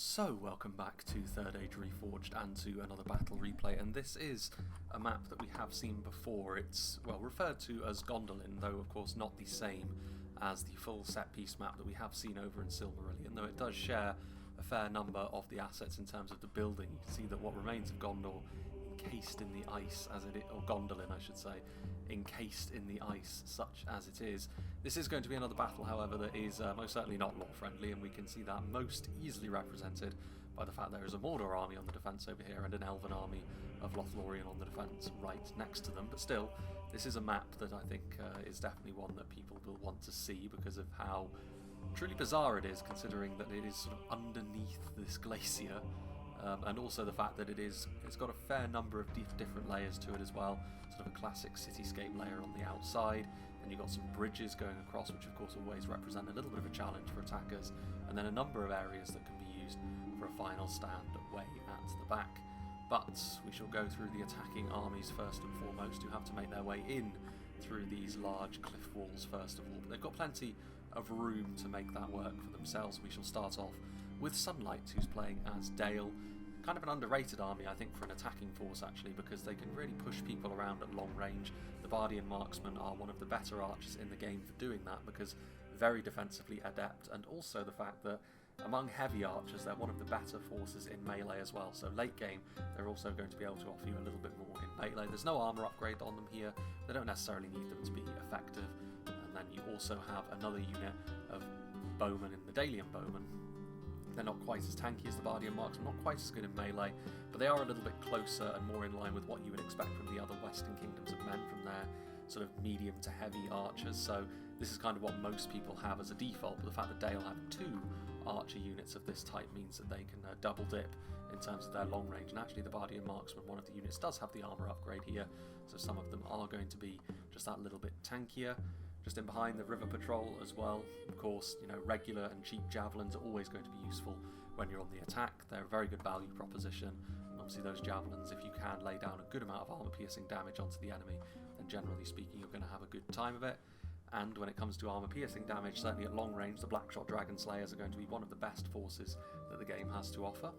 So, welcome back to Third Age Reforged and to another battle replay, and this is a map that we have seen before. It's, well, referred to as GONDOLIN, though of course not the same as the full set-piece map that we have seen over in Silmarillion, though it does share a fair number of the assets in terms of the building. You can see that what remains of Gondor, encased in the ice, as it is, or Gondolin I should say, encased in the ice, such as it is. This is going to be another battle, however, that is most certainly not lore-friendly, and we can see that most easily represented by the fact there is a Mordor army on the defence over here and an Elven army of Lothlorien on the defence right next to them. But still, this is a map that I think is definitely one that people will want to see because of how truly bizarre it is, considering that it is sort of underneath this glacier. And also the fact that it's got a fair number of different layers to it as well. Sort of a classic cityscape layer on the outside, and you've got some bridges going across, which of course always represent a little bit of a challenge for attackers, and then a number of areas that can be used for a final stand way at the back. But we shall go through the attacking armies first and foremost, who have to make their way in through these large cliff walls first of all. But they've got plenty of room to make that work for themselves. We shall start off with Sunlight, who's playing as Dale. Kind of an underrated army, I think, for an attacking force actually, because they can really push people around at long range. The Bardian marksmen are one of the better archers in the game for doing that, because very defensively adept, and also the fact that among heavy archers they're one of the better forces in melee as well. So late game they're also going to be able to offer you a little bit more in melee. There's no armour upgrade on them here, they don't necessarily need them to be effective. And then you also have another unit of bowmen in the Dalian bowmen. They're not quite as tanky as the Bardian marksmen, not quite as good in melee, but they are a little bit closer and more in line with what you would expect from the other Western Kingdoms of Men, from their sort of medium to heavy archers. So this is kind of what most people have as a default, but the fact that Dale have two archer units of this type means that they can double dip in terms of their long range. And actually the Bardian marksman, one of the units, does have the armour upgrade here, so some of them are going to be just that little bit tankier. Just in behind, the river patrol as well. Of course, you know, regular and cheap javelins are always going to be useful when you're on the attack. They're a very good value proposition. And obviously those javelins, if you can lay down a good amount of armor-piercing damage onto the enemy, then generally speaking you're going to have a good time of it. And when it comes to armor-piercing damage, certainly at long range, the Blackshot Dragon Slayers are going to be one of the best forces that the game has to offer.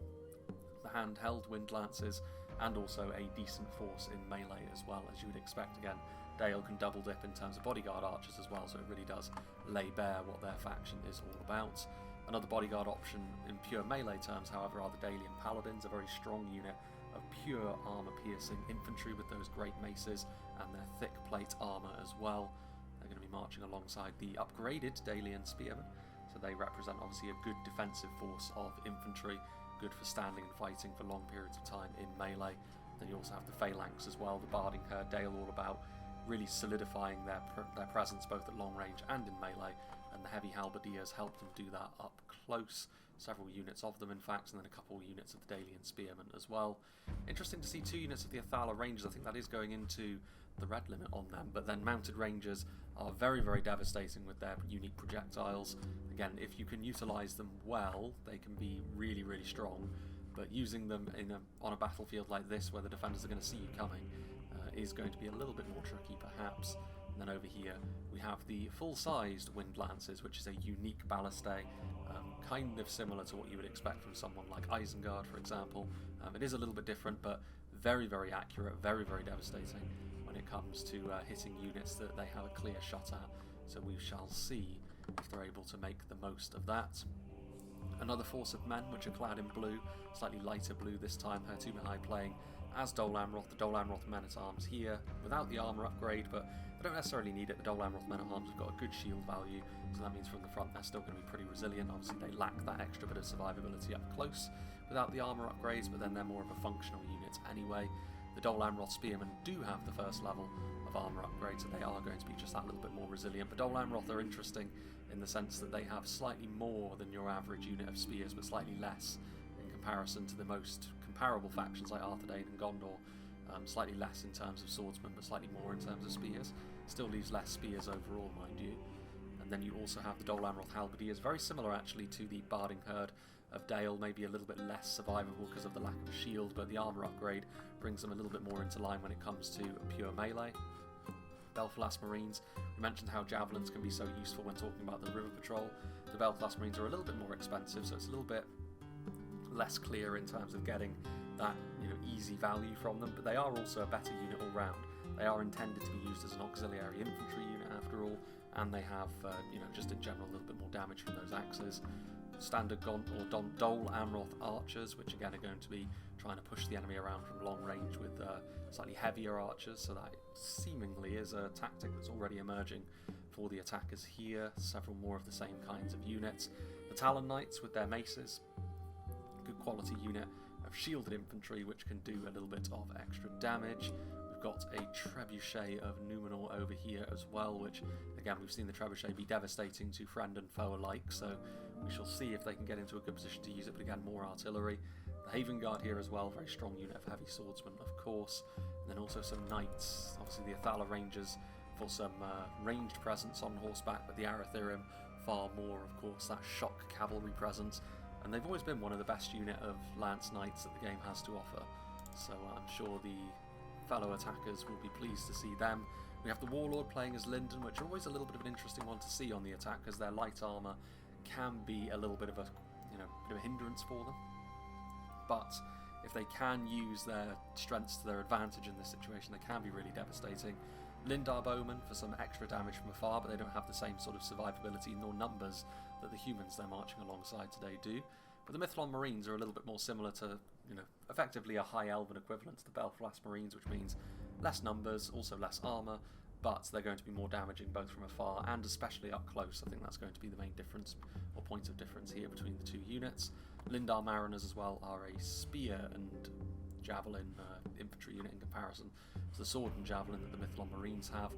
The handheld Wind Lances, and also a decent force in melee as well, as you would expect. Again, Dale can double dip in terms of bodyguard archers as well, so it really does lay bare what their faction is all about. Another bodyguard option in pure melee terms, however, are the Dalian Paladins, a very strong unit of pure armour-piercing infantry with those great maces and their thick plate armour as well. They're going to be marching alongside the upgraded Dalian Spearmen, so they represent obviously a good defensive force of infantry, good for standing and fighting for long periods of time in melee. Then you also have the Phalanx as well, the Barding Herd, Dale all about really solidifying their presence both at long range and in melee, and the heavy halberdiers help them do that up close. Several units of them in fact, and then a couple of units of the Dalian Spearmen as well. Interesting to see 2 units of the Athala Rangers. I think that is going into the red limit on them, but then mounted Rangers are very, very devastating with their unique projectiles. Again, if you can utilise them well, they can be really, really strong, but using them on a battlefield like this where the defenders are going to see you coming is going to be a little bit more tricky perhaps. And then over here we have the full-sized Wind Lances, which is a unique ballistae, kind of similar to what you would expect from someone like Isengard, for example. It is a little bit different, but very, very accurate, very, very devastating when it comes to hitting units that they have a clear shot at. So we shall see if they're able to make the most of that. Another force of men, which are clad in blue, slightly lighter blue this time. Hertumihai playing as Dol Amroth, the Dol Amroth men-at-arms here, without the armour upgrade, but they don't necessarily need it. The Dol Amroth men-at-arms have got a good shield value, so that means from the front they're still going to be pretty resilient. Obviously they lack that extra bit of survivability up close without the armour upgrades, but then they're more of a functional unit anyway. The Dol Amroth Spearmen do have the first level of armour upgrade, so they are going to be just that little bit more resilient. But Dol Amroth are interesting in the sense that they have slightly more than your average unit of spears, but slightly less in comparison to the most comparable factions like Arthedain and Gondor. Slightly less in terms of swordsmen, but slightly more in terms of spears. Still leaves less spears overall, mind you. And then you also have the Dol Amroth Halberdiers, very similar actually to the Barding Herd of Dale, maybe a little bit less survivable because of the lack of a shield, but the armour upgrade brings them a little bit more into line when it comes to pure melee. Belfalas Marines, we mentioned how javelins can be so useful when talking about the river patrol. The Belfalas Marines are a little bit more expensive, so it's a little bit less clear in terms of getting that easy value from them, but they are also a better unit all round. They are intended to be used as an auxiliary infantry unit after all, and they have just in general a little bit more damage from those axes. Standard Dole Amroth archers, which again are going to be trying to push the enemy around from long range with slightly heavier archers, so that seemingly is a tactic that's already emerging for the attackers here. Several more of the same kinds of units. The Talon Knights with their maces, good quality unit of shielded infantry which can do a little bit of extra damage. We've got a Trebuchet of Numenor over here as well, which again we've seen the Trebuchet be devastating to friend and foe alike, so we shall see if they can get into a good position to use it, but again more artillery. The Haven Guard here as well, very strong unit of heavy swordsmen of course, and then also some knights, obviously the Athala Rangers for some ranged presence on horseback, but the Arathirim far more of course that shock cavalry presence, and they've always been one of the best unit of lance knights that the game has to offer, so I'm sure the fellow attackers will be pleased to see them. We have the Warlord playing as Lindon, which are always a little bit of an interesting one to see on the attack, because their light armour can be a little bit of a bit of a hindrance for them, but if they can use their strengths to their advantage in this situation, they can be really devastating. Lindar Bowmen for some extra damage from afar, but they don't have the same sort of survivability nor numbers that the humans they're marching alongside today do. But the Mithlon Marines are a little bit more similar to, effectively a High Elven equivalent to the Belfast Marines, which means less numbers, also less armour, but they're going to be more damaging both from afar and especially up close. I think that's going to be the main difference, or point of difference here between the two units. Lindar Mariners as well are a spear and javelin infantry unit in comparison to the sword and javelin that the Mithlon Marines have.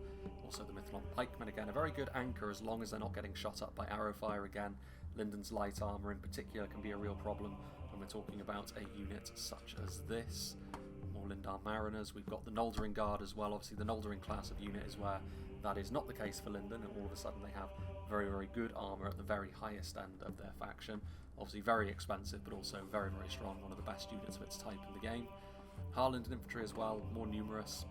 Also the Mithlon Pikemen, again, a very good anchor as long as they're not getting shot up by arrow fire again. Lindon's light armour in particular can be a real problem when we're talking about a unit such as this. More Lindar Mariners. We've got the Noldorin Guard as well. Obviously the Noldorin class of unit is where that is not the case for Lindon, and all of a sudden they have very, very good armour at the very highest end of their faction. Obviously very expensive, but also very, very strong, one of the best units of its type in the game. Harlingen infantry as well, more numerous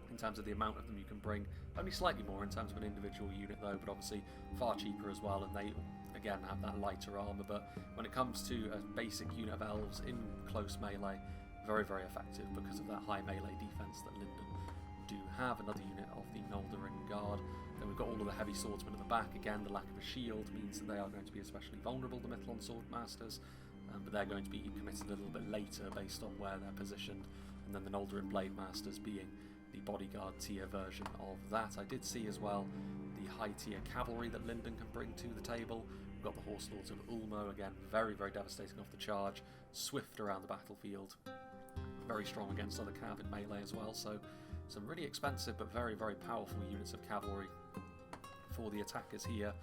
in terms of the amount of them you can bring. Only slightly more in terms of an individual unit though, but obviously far cheaper as well, and they again have that lighter armour. But when it comes to a basic unit of elves in close melee, very, very effective because of that high melee defence that Lindon do have. Another unit of the Noldorin Guard. Then we've got all of the heavy swordsmen at the back. Again, the lack of a shield means that they are going to be especially vulnerable, the Mithlon Swordmasters, but they're going to be committed a little bit later based on where they're positioned. And then the Noldorin Blade Masters being the bodyguard tier version of that. I did see as well the high tier cavalry that Lindon can bring to the table. We've got the Horse Lords of Ulmo, again, very, very devastating off the charge, swift around the battlefield, very strong against other cav in melee as well, so some really expensive but very, very powerful units of cavalry for the attackers here.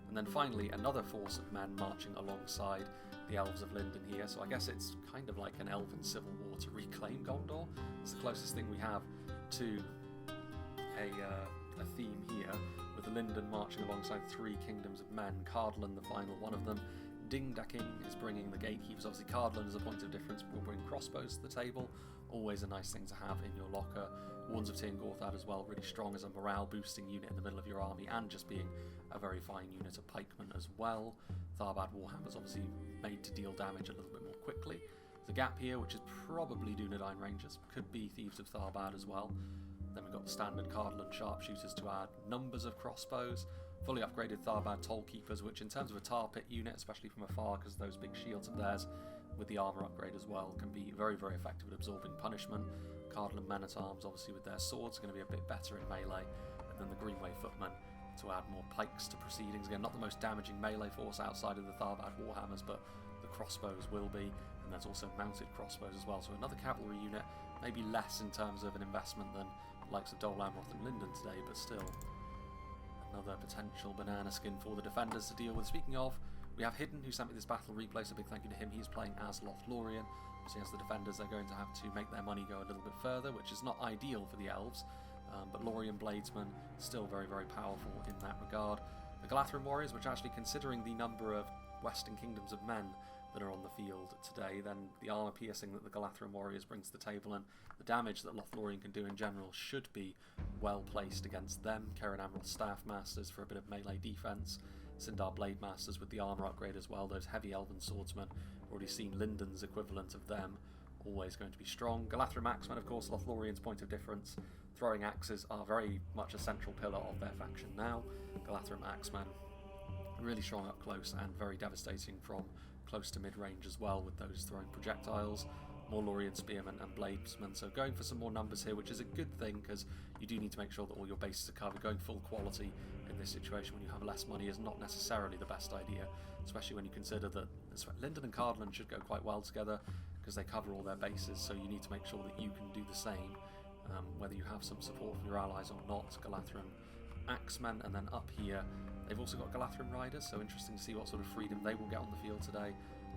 And then finally another force of men marching alongside the elves of Lindon here, so I guess it's kind of like an elven civil war to reclaim Gondor. It's the closest thing we have to a theme here, with Lindon marching alongside three kingdoms of men, Cardolan the final one of them. Dingdaking is bringing the gatekeepers. Obviously Cardolan is a point of difference, will bring crossbows to the table, always a nice thing to have in your locker. Warns of Tir Gorthad as well, really strong as a morale boosting unit in the middle of your army, and just being a very fine unit of pikemen as well. Tharbad Warhammers obviously made to deal damage a little bit more quickly. The gap here, which is probably Dunedain Rangers, could be Thieves of Tharbad as well. Then we've got the standard Cardolan Sharpshooters to add numbers of crossbows. Fully upgraded Tharbad Tollkeepers, which in terms of a tar pit unit, especially from afar because those big shields of theirs, with the armour upgrade as well, can be very, very effective at absorbing punishment. Cardolan Men-at-Arms, obviously with their swords, are going to be a bit better in melee. And then the Greenway Footmen to add more pikes to proceedings. Again, not the most damaging melee force outside of the Tharbad Warhammers, but the crossbows will be. And there's also mounted crossbows as well. So another cavalry unit, maybe less in terms of an investment than the likes of Dole, Amroth and Lindon today, but still another potential banana skin for the defenders to deal with. Speaking of, we have Hidden, who sent me this battle replay, so big thank you to him. He's playing as Lothlorien. So as the defenders, they're going to have to make their money go a little bit further, which is not ideal for the elves, but Lorien Bladesmen still very, very powerful in that regard. The Galathrun Warriors, which actually, considering the number of Western Kingdoms of men that are on the field today, then the armour piercing that the Galathrun Warriors brings to the table and the damage that Lothlorien can do in general should be well placed against them. Keren Amroth Staff Masters for a bit of melee defence. Sindar Blade Masters with the armour upgrade as well. Those heavy elven swordsmen Already seen Lindon's equivalent of them, always going to be strong. Galadhrim Axemen, of course, Lothlorien's point of difference. Throwing axes are very much a central pillar of their faction now. Galadhrim Axemen, really strong up close and very devastating from close to mid-range as well, with those throwing projectiles. Mordorian Spearmen and Bladesmen, so going for some more numbers here, which is a good thing, because you do need to make sure that all your bases are covered. Going full quality in this situation when you have less money is not necessarily the best idea, especially when you consider that Lindon and Cardolan should go quite well together, because they cover all their bases, so you need to make sure that you can do the same, whether you have some support from your allies or not. Galadhrim Axemen, and then up here they've also got Galadhrim Riders, so interesting to see what sort of freedom they will get on the field today.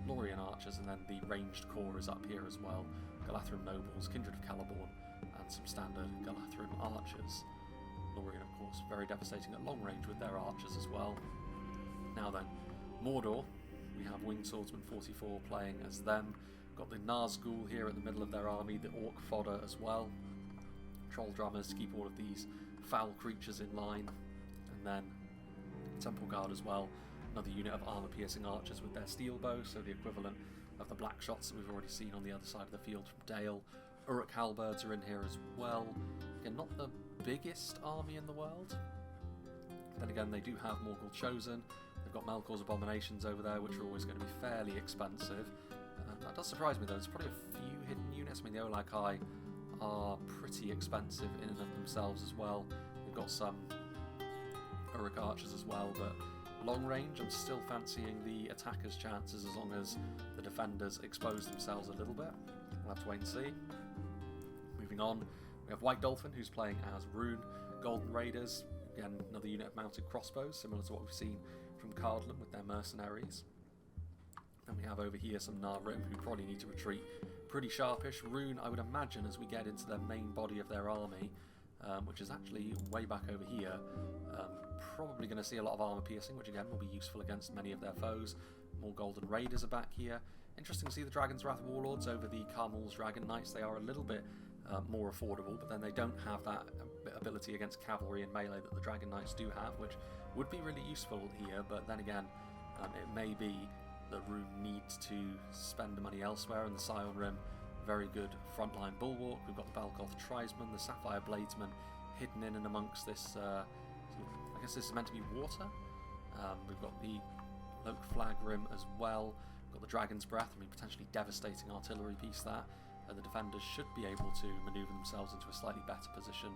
Lothlorien Archers, and then the ranged core is up here as well. Galadhrim Nobles, Kindred of Celeborn, and some standard Galadhrim Archers. Lothlorien, of course, very devastating at long range with their archers as well. Now then, Mordor, we have Winged Swordsman 44 playing as them. Got the Nazgul here at the middle of their army, the Orc fodder as well. Troll drummers to keep all of these foul creatures in line. And then Temple Guard as well. Another unit of armor-piercing archers with their steel bows, so the equivalent of the black shots that we've already seen on the other side of the field from Dale. Uruk halberds are in here as well. Again, not the biggest army in the world. Then again, they do have Morgul Chosen. They've got Melkor's Abominations over there, which are always going to be fairly expensive. That does surprise me, though. There's probably a few hidden units. I mean, the Olakai are pretty expensive in and of themselves as well. They've got some Uruk archers as well, but long range, I'm still fancying the attackers' chances as long as the defenders expose themselves a little bit. We'll have to wait and see. Moving on, we have White Dolphin, who's playing as Rhun. Golden Raiders, again, another unit of mounted crossbows, similar to what we've seen from Cardolan with their mercenaries. And we have over here some Narim, who probably need to retreat pretty sharpish. Rhun, I would imagine, as we get into their main body of their army, which is actually way back over here, probably going to see a lot of armor piercing, which again will be useful against many of their foes. More Golden Raiders are back here. Interesting to see the Dragon's Wrath Warlords over the Carmel's Dragon Knights. They are a little bit more affordable, but then they don't have that ability against cavalry and melee that the Dragon Knights do have, which would be really useful here, but then again, it may be that Rhun needs to spend the money elsewhere, and the Scion Rim, very good frontline bulwark. We've got the Balgoth Tribesmen, the Sapphire Bladesmen hidden in and amongst this, I guess this is meant to be water. We've got the Loke Flag Rim as well. We've got the Dragon's Breath, I mean, potentially devastating artillery piece that. The defenders should be able to manoeuvre themselves into a slightly better position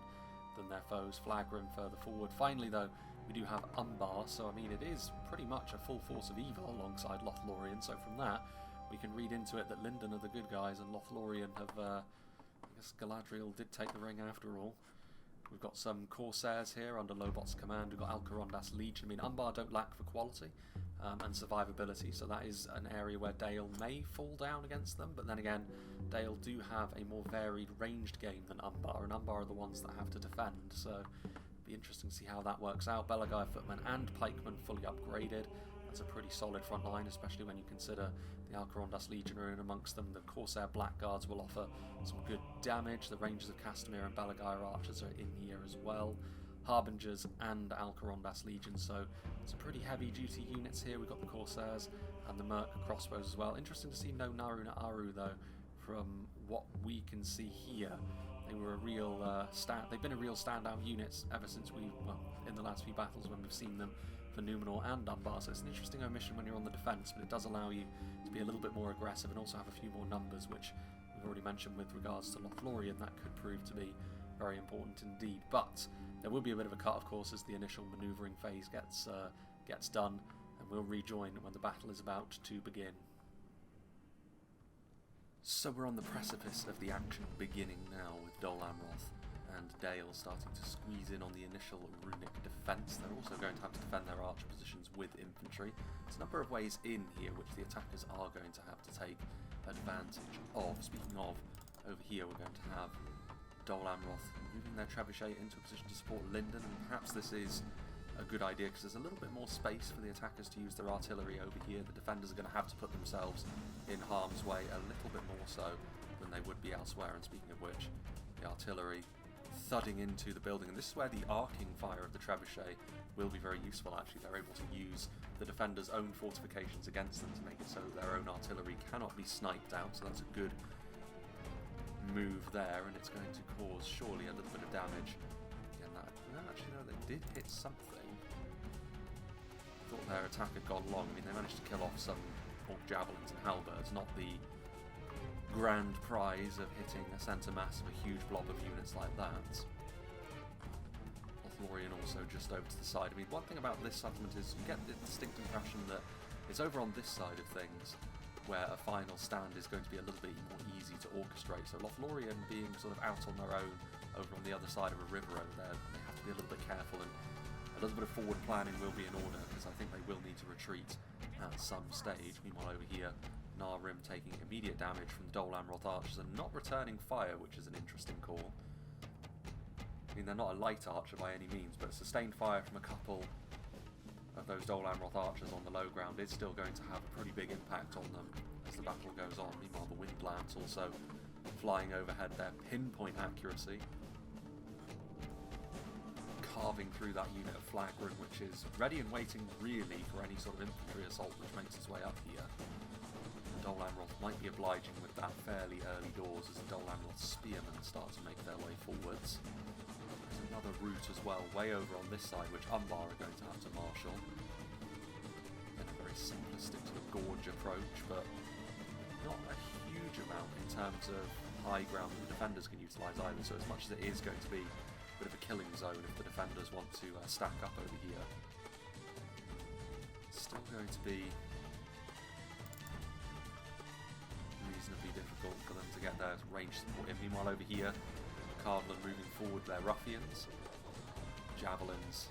than their foes. Flag Rim further forward. Finally, though, we do have Umbar, so I mean, it is pretty much a full force of evil alongside Lothlorien, so from that, we can read into it that Lindon are the good guys and Lothlorien have, I guess Galadriel did take the ring after all. We've got some Corsairs here under Lobot's command. We've got Alcarondas Legion. I mean, Umbar don't lack for quality and survivability, so that is an area where Dale may fall down against them, but then again, Dale do have a more varied ranged game than Umbar, and Umbar are the ones that have to defend, so it'll be interesting to see how that works out. Belagai Footmen and Pikemen fully upgraded. That's a pretty solid front line, especially when you consider the Alcarondas Legion are in amongst them. The Corsair Blackguards will offer some good damage. The Rangers of Castamere and Belagai Archers are in here as well. Harbingers and Alcarondas Legion, so some pretty heavy duty units here. We've got the Corsairs and the Merc crossbows as well. Interesting to see no Naruna Aru though, from what we can see here. They were a real they've been a real standout unit ever since in the last few battles when we've seen them for Numenor and Umbar, so it's an interesting omission when you're on the defence, but it does allow you to be a little bit more aggressive and also have a few more numbers, which we've already mentioned with regards to Lothlorien. That could prove to be very important indeed, but there will be a bit of a cut, of course, as the initial manoeuvring phase gets done, and we'll rejoin when the battle is about to begin. So we're on the precipice of the action beginning now, with Dol Amroth and Dale starting to squeeze in on the initial runic defence. They're also going to have to defend their archer positions with infantry. There's a number of ways in here which the attackers are going to have to take advantage of. Speaking of, over here we're going to have Dol Amroth moving their trebuchet into a position to support Lindon, and perhaps this is a good idea because there's a little bit more space for the attackers to use their artillery over here. The defenders are going to have to put themselves in harm's way a little bit more so than they would be elsewhere, and speaking of which, the artillery thudding into the building, and this is where the arcing fire of the trebuchet will be very useful. Actually, they're able to use the defenders' own fortifications against them to make it so their own artillery cannot be sniped out, so that's a good move there, and it's going to cause surely a little bit of damage. Again, that, actually no, they did hit something. Thought their attack had gone long. I mean, they managed to kill off some orc javelins and halberds, not the grand prize of hitting a centre mass of a huge blob of units like that. Lothlorien also just over to the side. I mean, one thing about this settlement is you get the distinct impression that it's over on this side of things where a final stand is going to be a little bit more easy to orchestrate. So Lothlorien being sort of out on their own over on the other side of a river over there, they have to be a little bit careful, and a little bit of forward planning will be in order, because I think they will need to retreat at some stage. Meanwhile over here, Rhun taking immediate damage from the Dol Amroth archers and not returning fire, which is an interesting call. I mean, they're not a light archer by any means, but sustained fire from a couple of those Dol Amroth archers on the low ground is still going to have a pretty big impact on them as the battle goes on. Meanwhile, the wind lance also flying overhead there, pinpoint accuracy, carving through that unit of Rhun, which is ready and waiting really for any sort of infantry assault which makes its way up here. Dol Amroth might be obliging with that fairly early doors as the Dol Amroth spearmen start to make their way forwards. There's another route as well, way over on this side, which Umbar are going to have to marshal. Then a very simplistic sort of gorge approach, but not a huge amount in terms of high ground that the defenders can utilise either, so as much as it is going to be a bit of a killing zone if the defenders want to stack up over here, it's still going to be reasonably difficult for them to get their range support in. Meanwhile over here, Cardolan moving forward their ruffians, javelins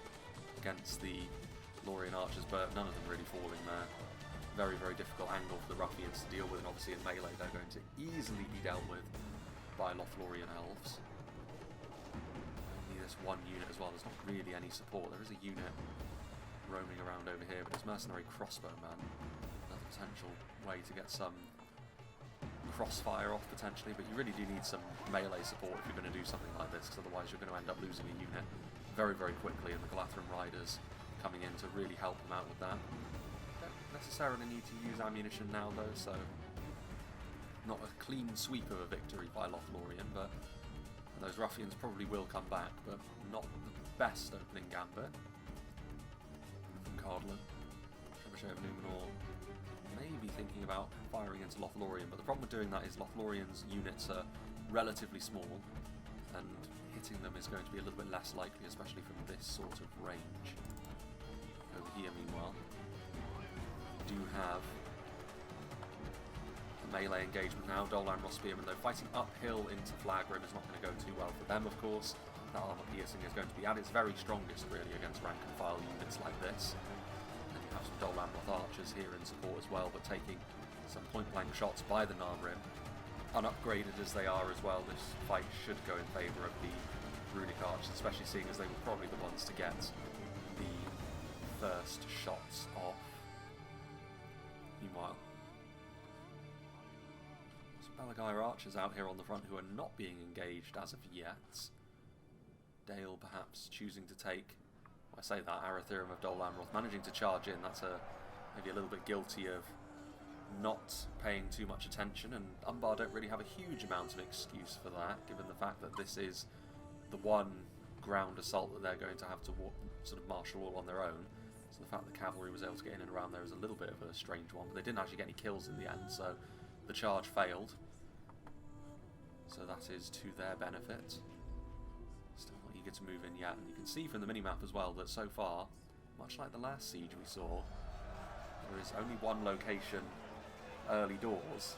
against the Lothlorien archers, but none of them really falling there. Very, very difficult angle for the ruffians to deal with, and obviously in melee they're going to easily be dealt with by Lothlorien elves. Only this one unit as well, there's not really any support. There is a unit roaming around over here, but it's mercenary crossbowman, another potential way to get some crossfire off potentially, but you really do need some melee support if you're going to do something like this, because otherwise you're going to end up losing a unit very, very quickly, and the Galathrim riders coming in to really help them out with that. Don't necessarily need to use ammunition now though, so not a clean sweep of a victory by Lothlorien, but those ruffians probably will come back, but not the best opening gambit from Cardolan. Trebuchet of Numenor maybe thinking about firing into Lothlorien, but the problem with doing that is Lothlorien's units are relatively small, and hitting them is going to be a little bit less likely, especially from this sort of range. Over here, meanwhile, we do have a melee engagement now. Dol Amroth spearmen, though, fighting uphill into Rhun is not going to go too well for them, of course. That armor piercing is going to be at its very strongest, really, against rank and file units like this. Have some Dol Amroth archers here in support as well, but taking some point-blank shots by the Narmrim. Unupgraded as they are as well, this fight should go in favour of the Runic archers, especially seeing as they were probably the ones to get the first shots off. Meanwhile, some Belagair archers out here on the front who are not being engaged as of yet. Dale perhaps choosing to take, I say that, Arathirum of Dol Amroth managing to charge in. That's maybe a little bit guilty of not paying too much attention, and Umbar don't really have a huge amount of excuse for that, given the fact that this is the one ground assault that they're going to have to sort of marshal all on their own. So the fact that cavalry was able to get in and around there is a little bit of a strange one, but they didn't actually get any kills in the end, so the charge failed. So that is to their benefit. Still not eager to move in yet, and you can see from the minimap as well that so far, much like the last siege we saw, there is only one location early doors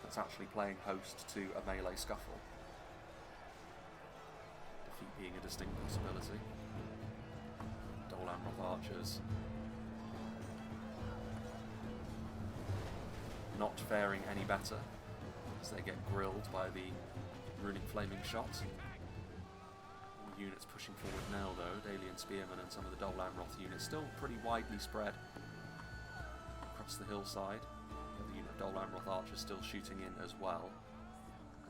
that's actually playing host to a melee scuffle. Defeat being a distinct possibility. Dol Amroth archers not faring any better as they get grilled by the runic flaming shot. All units pushing forward now though, Dalian spearmen and some of the Dol Amroth units still pretty widely spread across the hillside. The unit of Dol Amroth archers still shooting in as well.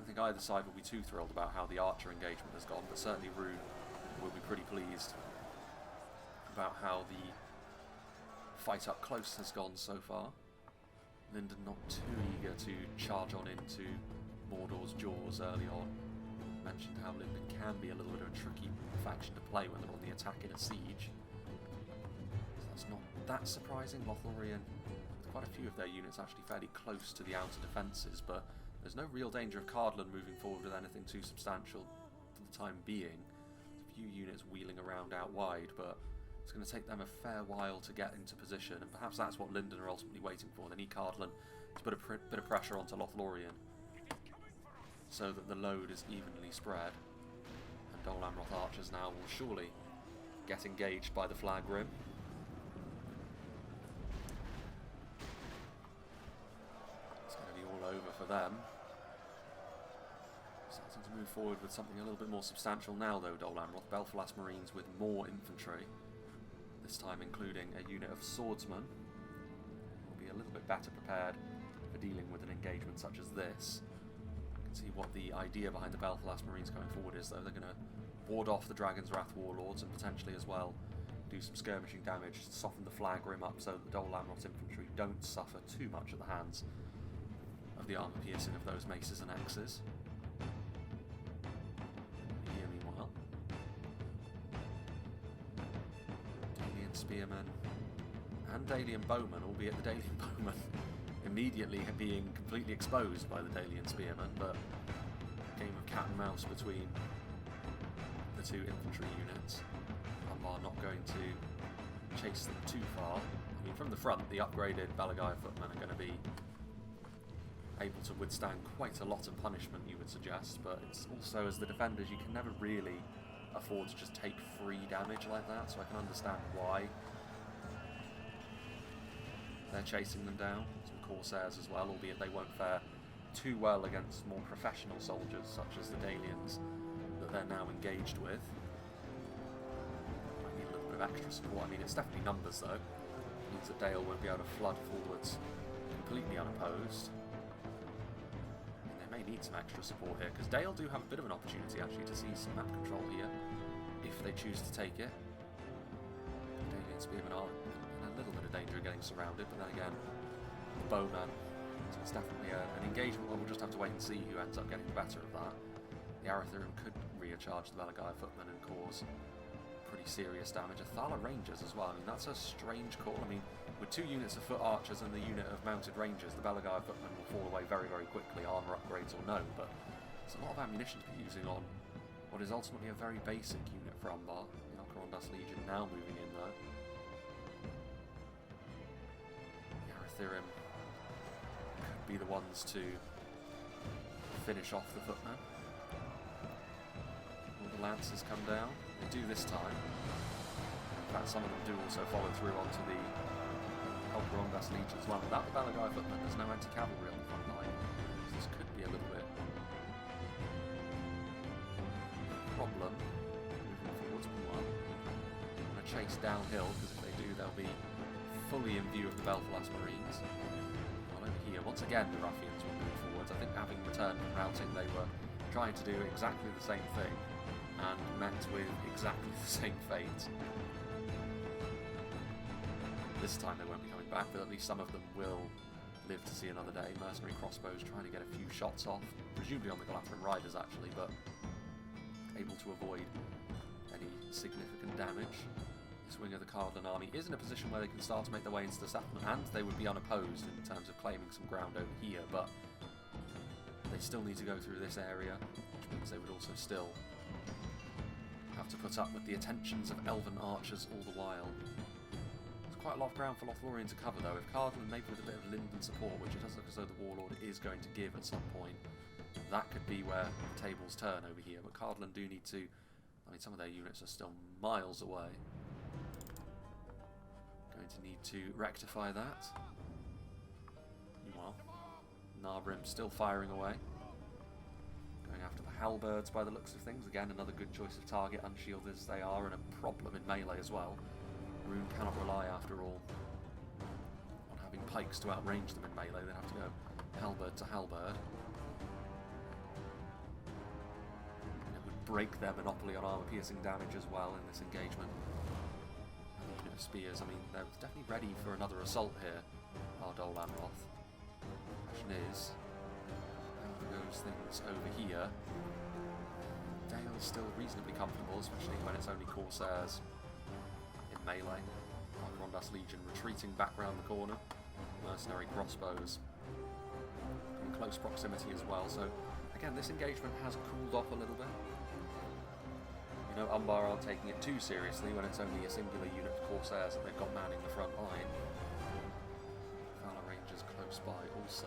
don't think either side will be too thrilled about how the archer engagement has gone, but certainly Rhun will be pretty pleased about how the fight up close has gone so far. Lindon not too eager to charge on into Mordor's jaws early on. Mentioned how Lindon can be a little bit of a tricky faction to play when they're on the attack in a siege. So that's not that surprising. Lothlorien, quite a few of their units actually fairly close to the outer defences, but there's no real danger of Cardolan moving forward with anything too substantial for the time being. There's a few units wheeling around out wide, but it's going to take them a fair while to get into position, and perhaps that's what Lindon are ultimately waiting for. They need Cardolan to put a bit of pressure onto Lothlorien so that the load is evenly spread. And Dol Amroth archers now will surely get engaged by the flag rim. It's going to be all over for them. Starting to move forward with something a little bit more substantial now though, Dol Amroth. Belfalas Marines with more infantry. This time including a unit of swordsmen. Will be a little bit better prepared for dealing with an engagement such as this. You can see what the idea behind the Belfalas Marines going forward is though. They're going to ward off the Dragon's Wrath warlords and potentially as well do some skirmishing damage, soften the flag rim up so that the Dol Amroth infantry don't suffer too much at the hands of the armour piercing of those maces and axes. Here meanwhile, Dalian spearmen and Dalian bowmen, albeit the Dalian bowmen immediately being completely exposed by the Dalian spearmen, but a game of cat and mouse between the two infantry units. Umbar not going to chase them too far. I mean, from the front, the upgraded Balagai footmen are going to be able to withstand quite a lot of punishment, you would suggest, but it's also, as the defenders, you can never really afford to just take free damage like that, so I can understand why they're chasing them down. Some Corsairs as well, albeit they won't fare too well against more professional soldiers, such as the Dalians that they're now engaged with. Might need a little bit of extra support. I mean, it's definitely numbers though. It means that Dale won't be able to flood forwards completely unopposed. May need some extra support here, because Dale do have a bit of an opportunity actually to see some map control here if they choose to take it. The Dalian spearmen are in a little bit of danger of getting surrounded, but then again, the bowman, so it's definitely an engagement where we'll just have to wait and see who ends up getting the better of that. The Arathirim could recharge the Balagai footmen and cause pretty serious damage. Athala Rangers as well, I mean that's a strange call. I mean, with two units of foot archers and the unit of mounted rangers, the Balagai footmen will fall away very, very quickly, armour upgrades or no, but it's a lot of ammunition to be using on what is ultimately a very basic unit for Umbar. The Alcarondas Legion now moving in though. The Arathirim could be the ones to finish off the footmen. Will the Lancers come down? They do this time. In fact, some of them do also follow through onto the Alcarondas Legion as well. Without the Balagai footmen, there's no anti-cavalry on the front line. So this could be a little bit problem moving forwards. Meanwhile, I'm going to chase downhill, because if they do, they'll be fully in view of the Belfalas Marines. Well, over here, once again, the ruffians will move forwards. I think having returned from routing, they were trying to do exactly the same thing and met with exactly the same fate. This time they won't be coming back, but at least some of them will live to see another day. Mercenary crossbows trying to get a few shots off, presumably on the Galatharan riders actually, but able to avoid any significant damage. This wing of the Cardolan army is in a position where they can start to make their way into the settlement, and they would be unopposed in terms of claiming some ground over here, but they still need to go through this area, which means they would also still have to put up with the attentions of elven archers all the while. Quite a lot of ground for Lothlorien to cover though. If Cardolan, maybe with a bit of Lindon support, which it does look as though the Warlord is going to give at some point, that could be where the tables turn over here. But Cardolan do need to, I mean, some of their units are still miles away. Going to need to rectify that. Meanwhile, Narbrim still firing away. Going after the halberds by the looks of things. Again, another good choice of target, unshielded as they are, and a problem in melee as well. Rhun cannot rely, after all, on having pikes to outrange them in melee. They have to go halberd to halberd. break their monopoly on armor-piercing damage as well in this engagement. And the unit of spears, I mean, they're definitely ready for another assault here, Cardolan Amroth. The question is, how goes things over here? Dale's still reasonably comfortable, especially when it's only Corsairs in melee. Rondas Legion retreating back round the corner. Mercenary crossbows in close proximity as well. So again, this engagement has cooled off a little bit. You know, Umbar aren't taking it too seriously when it's only a singular unit of Corsairs that they've got manning the front line. Valor Rangers close by also.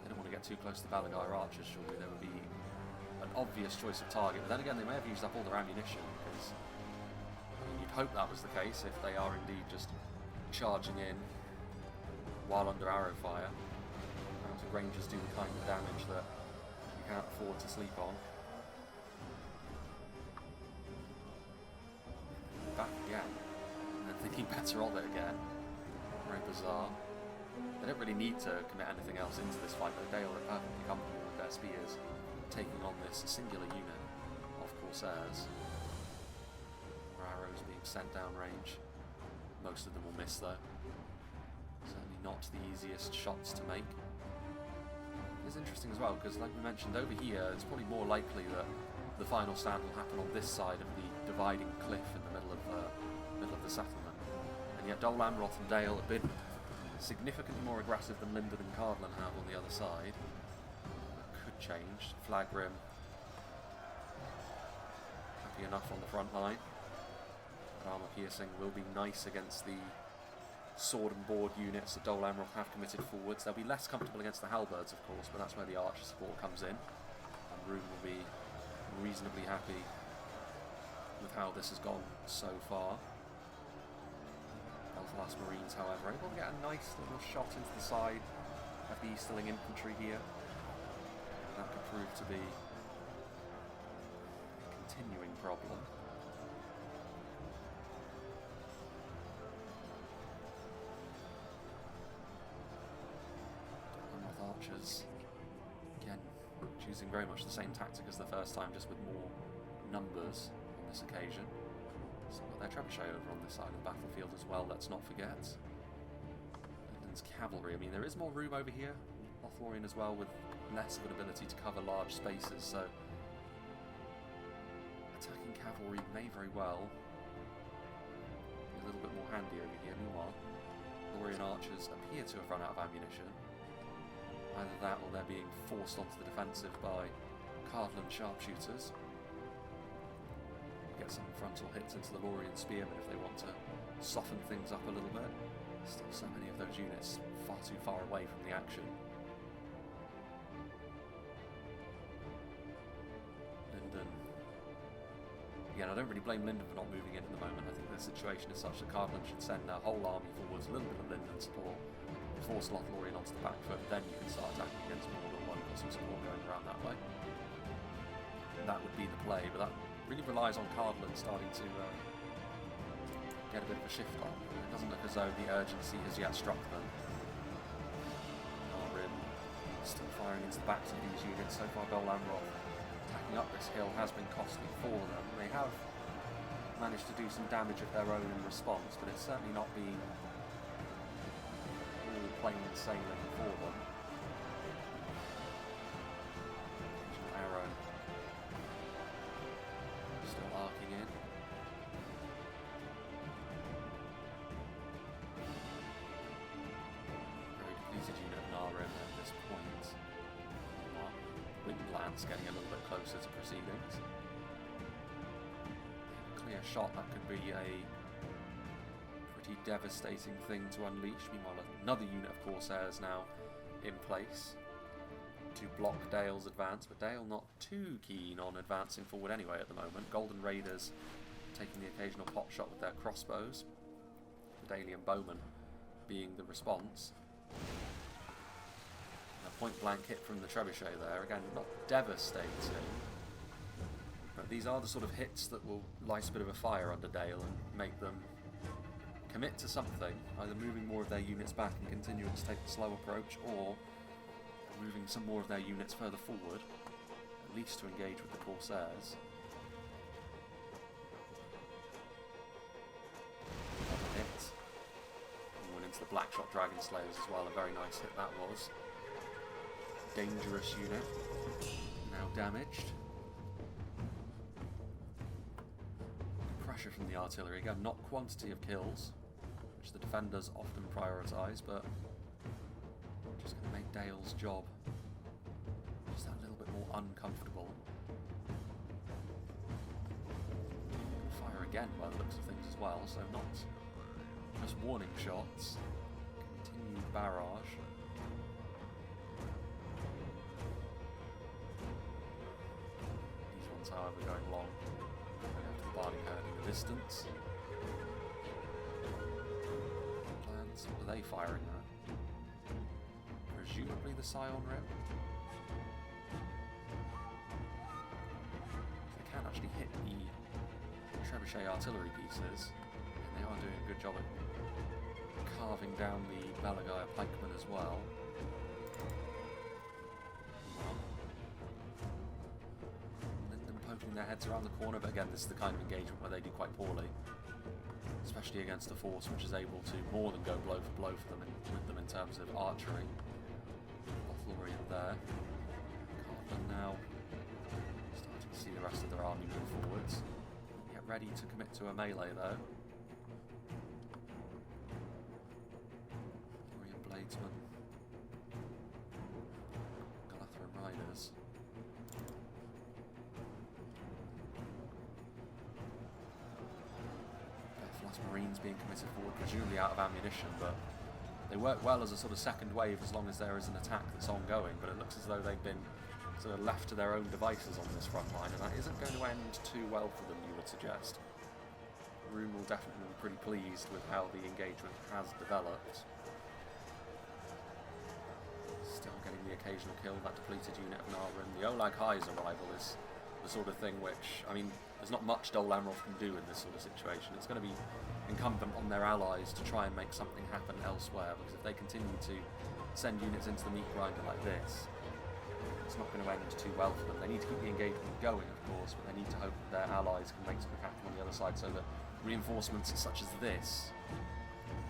They don't want to get too close to Balagai Archers, surely there would be an obvious choice of target. But then again, they may have used up all their ammunition, because you'd hope that was the case if they are indeed just charging in while under arrow fire. Rangers do the kind of damage that you can't afford to sleep on. Back again, and then thinking better of it again. Very bizarre. They don't really need to commit anything else into this fight, but Dale are perfectly comfortable with their spears taking on this singular unit of Corsairs. Arrows being sent down range. Most of them will miss though. Certainly not the easiest shots to make. It's interesting as well because, like we mentioned, over here it's probably more likely that the final stand will happen on this side of the dividing cliff in the middle of the settlement. And yet Dol Amroth and Dale have been significantly more aggressive than Lindon and Cardolan have on the other side. That could change. Flag Rim happy enough on the front line. Armor piercing will be nice against the sword and board units that Dol Amroth have committed forwards. They'll be less comfortable against the halberds, of course, but that's where the archer support comes in. And Rhun will be reasonably happy with how this has gone so far. Last Marines, however, able to get a nice little shot into the side of the Easterling infantry here. That could prove to be a continuing problem. Archers, again, choosing very much the same tactic as the first time, just with more numbers on this occasion. So we've got their trebuchet over on this side of the battlefield as well, let's not forget. Lindon's cavalry, I mean, there is more room over here. Lothlorien as well, with less of an ability to cover large spaces, so attacking cavalry may very well be a little bit more handy over here. Meanwhile, Lothlorien archers appear to have run out of ammunition. Either that or they're being forced onto the defensive by Cardolan sharpshooters. Get some frontal hits into the Lothlorien spearmen if they want to soften things up a little bit. Still so many of those units far too far away from the action. Lindon. Again, I don't really blame Lindon for not moving in at the moment. I think the situation is such that Cardolan should send their whole army forwards, a little bit of Lindon support, force Lothlorien onto the back foot, then you can start attacking against Mordor while you've got some support going around that way. That would be the play, but that really relies on Cardolan starting to get a bit of a shift on. It doesn't look as though the urgency has yet struck them. Rim still firing into the backs of these units. So far, Dol Amroth attacking up this hill has been costly for them. They have managed to do some damage of their own in response, but it's certainly not been all plain sailing for them. Arrow still arcing in. Very depleted unit of Narim at this point. Windlance getting a little bit closer to proceedings. Clear shot, that could be a pretty devastating thing to unleash. Meanwhile, another unit of Corsairs now in place to block Dale's advance, but Dale not too keen on advancing forward anyway at the moment. Golden Raiders taking the occasional pot shot with their crossbows. The Dalian Bowmen being the response. A point blank hit from the trebuchet there, again not devastating, but these are the sort of hits that will light a bit of a fire under Dale and make them commit to something, either moving more of their units back and continuing to take the slow approach, or moving some more of their units further forward, at least to engage with the Corsairs. Hit. And went into the Blackshot Dragon Slayers as well. A very nice hit that was. Dangerous unit. Now damaged. Pressure from the artillery. Again, not quantity of kills, which the defenders often prioritise, but just going to make Dale's job just that little bit more uncomfortable. Fire again by the looks of things as well, so not just warning shots. Continued barrage. These ones, however, going long. Going out to the Barley Herd in the distance. Plans, what are they firing at? Presumably the Scion Rip. They can actually hit the trebuchet artillery pieces, and they are doing a good job at carving down the Belagaya pikemen as well. Lindon poking their heads around the corner, but again, this is the kind of engagement where they do quite poorly, especially against a force which is able to more than go blow for blow for them with them in terms of archery. Lothlorien there. Cardolan now starting to see the rest of their army move forwards. Get ready to commit to a melee though. Lothlorien Bladesmen. Galatharan Riders. Deathless Marines being committed forward, presumably out of ammunition, but they work well as a sort of second wave as long as there is an attack that's ongoing, but it looks as though they've been sort of left to their own devices on this front line, and that isn't going to end too well for them, you would suggest. Rhun will definitely be pretty pleased with how the engagement has developed. Still getting the occasional kill, that depleted unit of Narwhal. The Olag High's arrival is the sort of thing which, I mean, there's not much Dol Amroth can do in this sort of situation. It's going to be incumbent on their allies to try and make something happen elsewhere, because if they continue to send units into the meat grinder like this, it's not going to end too well for them. They need to keep the engagement going, of course, but they need to hope that their allies can make something happen on the other side so that reinforcements such as this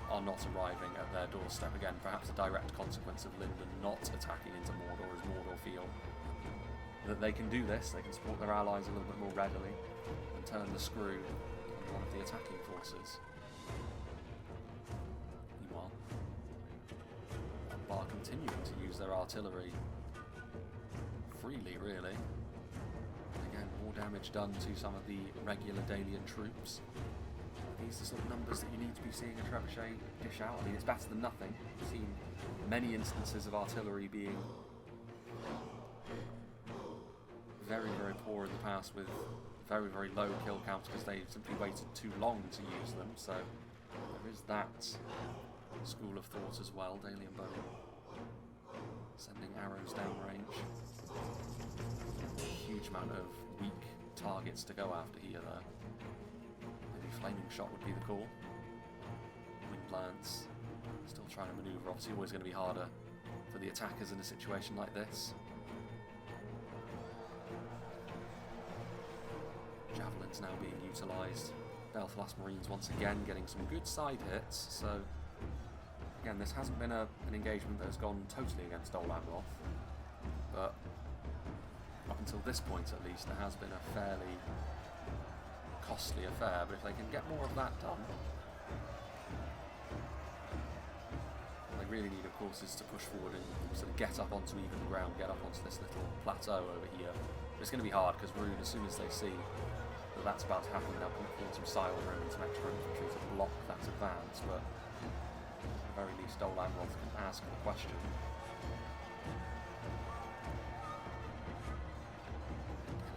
are not arriving at their doorstep. Again, perhaps a direct consequence of Lindon not attacking into Mordor, as Mordor feel that they can do this, they can support their allies a little bit more readily and turn the screw on one of the attacking forces. Meanwhile, Umbar continuing to use their artillery freely, really. Again, more damage done to some of the regular Dalian troops. These are the sort of numbers that you need to be seeing a trebuchet dish out. I mean, it's better than nothing. We've seen many instances of artillery being very, very poor in the past with very, very low kill counts because they simply waited too long to use them. So there is that school of thought as well. Dalian Bone sending arrows downrange. Huge amount of weak targets to go after here, though. Maybe Flaming Shot would be the call. Wind Lance still trying to manoeuvre. Obviously, always going to be harder for the attackers in a situation like this. Javelins now being utilised. Belfast Marines once again getting some good side hits. So again, this hasn't been an engagement that has gone totally against Dol Amroth, but up until this point at least there has been a fairly costly affair. But if they can get more of that done, what they really need, of course, is to push forward and sort of get up onto even ground, get up onto this little plateau over here. But it's going to be hard because Rhun, as soon as they see that that's about to happen, they'll put forward some Sile Room and some extra infantry to block that advance. But at the very least, Dol Amroth can ask the question.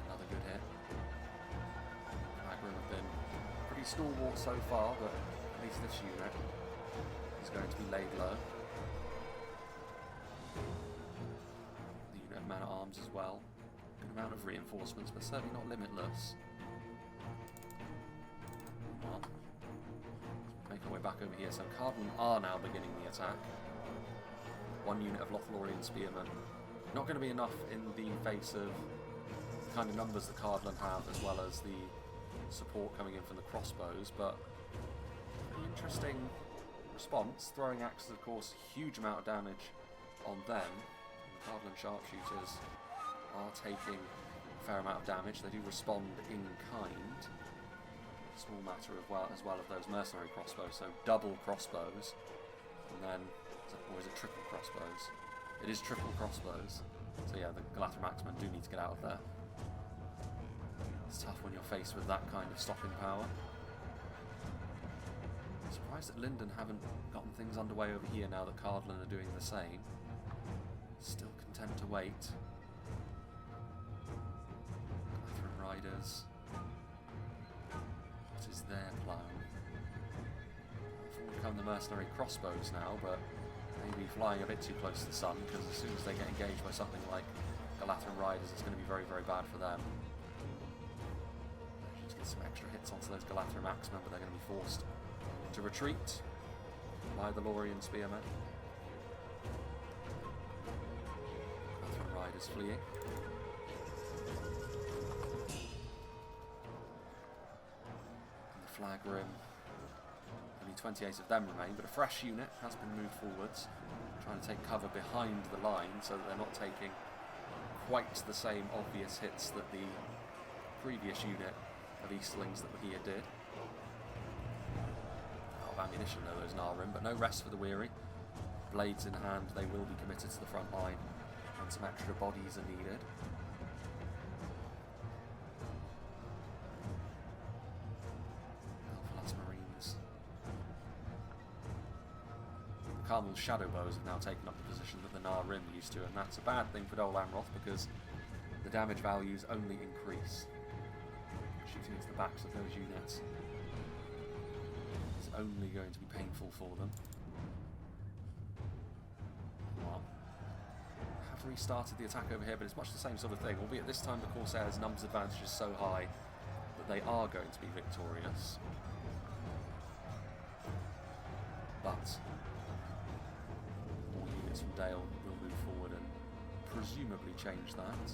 Another good hit. Magrum have been pretty stalwart so far, but at least this unit is going to be laid low. The unit of man-at-arms as well. Good amount of reinforcements, but certainly not limitless. Well, make our way back over here. So Cardolan are now beginning the attack. One unit of Lothlorien spearmen. Not going to be enough in the face of kind of numbers that Cardolan have, as well as the support coming in from the crossbows, but pretty interesting response. Throwing axes, of course, huge amount of damage on them. The Cardolan sharpshooters are taking a fair amount of damage. They do respond in kind. Small matter of as well of those mercenary crossbows, so double crossbows, and then, or is it triple crossbows? It is triple crossbows. So yeah, the Galatrim Axemen do need to get out of there. It's tough when you're faced with that kind of stopping power. Surprised that Lindon haven't gotten things underway over here now that Cardolan are doing the same. Still content to wait. Galatrim Riders. What is their plan? Forward come the mercenary crossbows now, but maybe flying a bit too close to the sun, because as soon as they get engaged by something like Galatrim Riders, it's going to be very, very bad for them. They just get some extra hits onto those Galatrim Axemen, but they're going to be forced to retreat by the Lothlorien spearmen. Galatrim Riders fleeing. And the flag rim. Only 28 of them remain, but a fresh unit has been moved forwards, trying to take cover behind the line so that they're not taking quite the same obvious hits that the previous unit of Eastlings that were here did. A lot of ammunition though, those Narim, but no rest for the weary. Blades in hand, they will be committed to the front line, and some extra bodies are needed. Carmel's shadow bows have now taken up the position that the Narim used to, and that's a bad thing for Dol Amroth because the damage values only increase. Shooting into the backs of those units is only going to be painful for them. Well, I have restarted the attack over here, but it's much the same sort of thing, albeit this time the Corsairs' numbers advantage is so high that they are going to be victorious. But from Dale will move forward and presumably change that.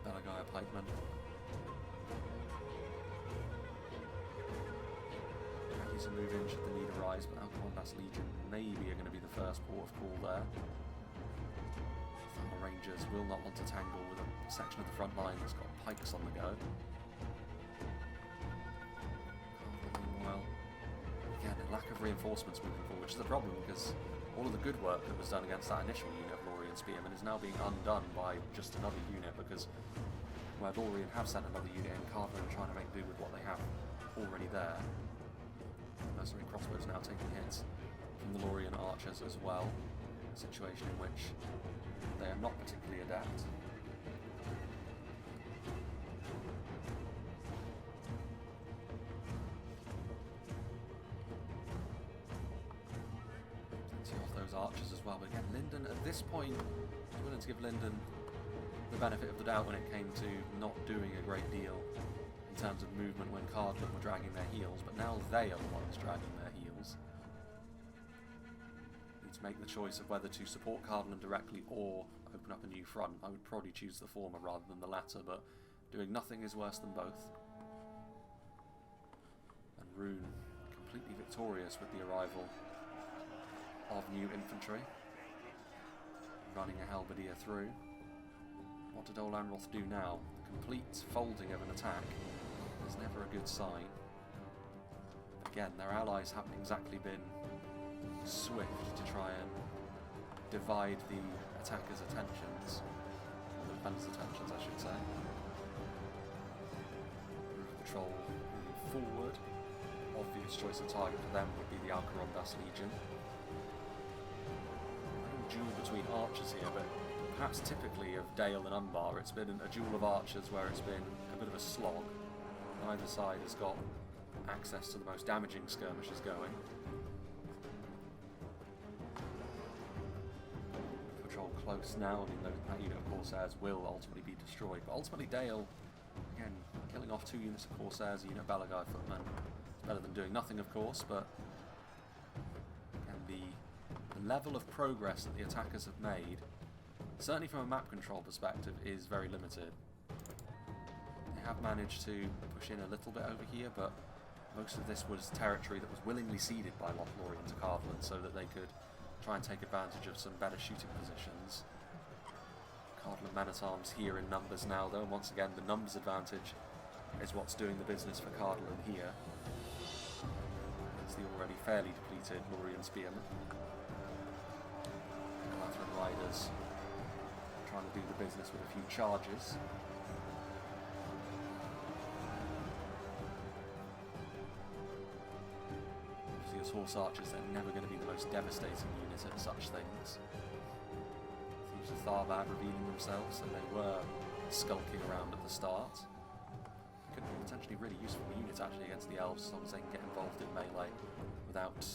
Belagaya Pikeman. He's a move in should the need arise, but Alcamondas Legion maybe are going to be the first port of call there. The Rangers will not want to tangle with a section of the front line that's got pikes on the go. Again, a lack of reinforcements moving forward, which is the problem because all of the good work that was done against that initial unit of Lothlorien spearmen is now being undone by just another unit, because where Lothlorien have sent another unit in, Cardolan are trying to make do with what they have already there. Mercenary crossbows now taking hits from the Lothlorien archers as well, a situation in which they are not particularly adept. Archers as well, but again, Lindon at this point was willing to give Lindon the benefit of the doubt when it came to not doing a great deal in terms of movement when Cardolan were dragging their heels, but now they are the ones dragging their heels. Need to make the choice of whether to support Cardolan directly or open up a new front. I would probably choose the former rather than the latter, but doing nothing is worse than both. And Rhun completely victorious with the arrival of new infantry, running a halberdier through. What did Dol Amroth do now? The complete folding of an attack is never a good sign. Again, their allies haven't exactly been swift to try and divide the attackers' attentions, or the defenders' attentions, I should say. Patrol moving forward. Obvious choice of target for them would be the Alcamondas Legion. Duel between archers here, but perhaps typically of Dale and Umbar, it's been a duel of archers where it's been a bit of a slog. Neither side has got access to the most damaging skirmishers going. Patrol close now. I mean, that unit of Corsairs will ultimately be destroyed, but ultimately Dale, again, killing off 2 units of Corsairs, a unit of Balagai footmen. It's better than doing nothing, of course, but the level of progress that the attackers have made, certainly from a map control perspective, is very limited. They have managed to push in a little bit over here, but most of this was territory that was willingly ceded by Lothlorien to Cardolan so that they could try and take advantage of some better shooting positions. Cardolan men-at-arms here in numbers now, though, and once again the numbers advantage is what's doing the business for Cardolan here. It's the already fairly depleted Lorien spearmen. Lothlorien riders trying to do the business with a few charges. Obviously as horse archers they're never going to be the most devastating unit at such things. Thieves of Tharbad revealing themselves, and they were skulking around at the start. Could be potentially really useful units actually against the elves, as long as they can get involved in melee without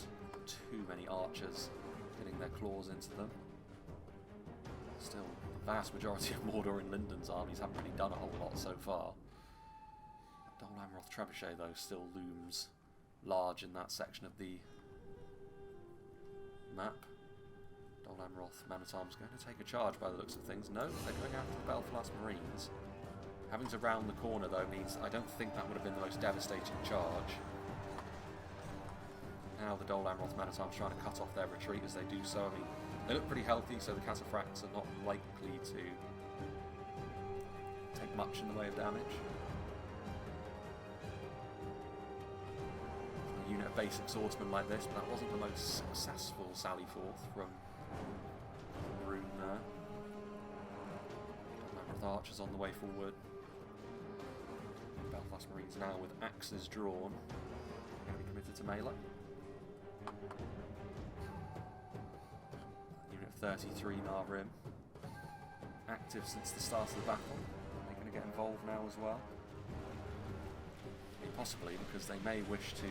too many archers getting their claws into them. Still, the vast majority of Mordor and Lindon's armies haven't really done a whole lot so far. Dol Amroth Trebuchet, though, still looms large in that section of the map. Dol Amroth men-at-arms going to take a charge by the looks of things. No, they're going after the Belfast Marines. Having to round the corner, though, means I don't think that would have been the most devastating charge. Now the Dol Amroth men-at-arms trying to cut off their retreat as they do so. I mean, they look pretty healthy, so the cataphracts are not likely to take much in the way of damage. A unit of basic swordsmen like this, but that wasn't the most successful sally forth from Rhun there. Amroth archers on the way forward. Belfast Marines now with axes drawn. Going to be committed to melee. Unit 33 Narvrim. Active since the start of the battle. They're going to get involved now as well. Possibly because they may wish to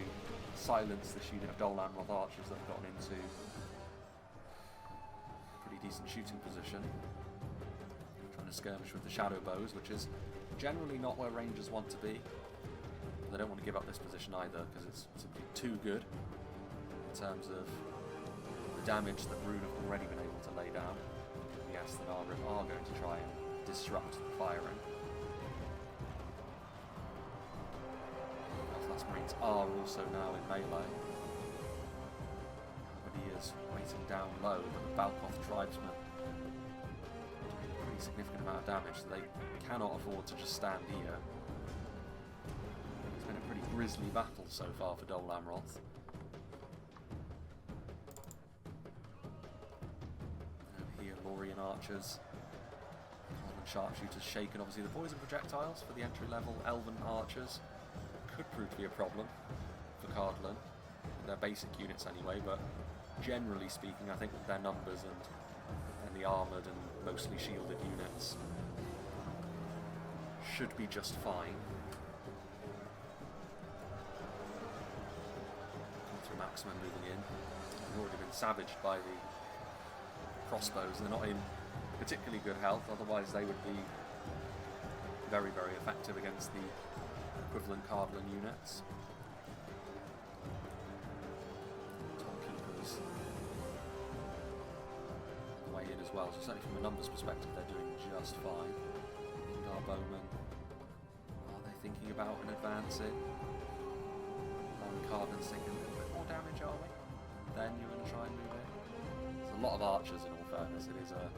silence this unit of Dol Amroth archers that have gotten into a pretty decent shooting position. Trying to skirmish with the shadow bows, which is generally not where rangers want to be. But they don't want to give up this position either because it's simply too good in terms of the damage that Rhun have already been able to lay down. Yes, the Narvrim are going to try and disrupt the firing. Belfast Marines are also now in melee. Everybody is waiting down low, but the Balkoth tribesmen doing a pretty significant amount of damage, so they cannot afford to just stand here. It's been a pretty grisly battle so far for Dol Amroth. And here, Lorien archers. Cardolan sharpshooters shaken. Obviously, the poison projectiles for the entry-level Elven archers could prove to be a problem for Cardolan, their basic units anyway, but generally speaking I think with their numbers and the armoured and mostly shielded units should be just fine. Through Maximin moving in. They've already been savaged by the crossbows. They're not in particularly good health, otherwise they would be very, very effective against the equivalent Cardolan units. Tollkeepers way in as well, so certainly from a numbers perspective they're doing just fine. Umbar bowmen, are they thinking about an advancing? Cardolan's thinking a little bit more damage, are we? Then you're going to try and move in. There's a lot of archers in all fairness. It is a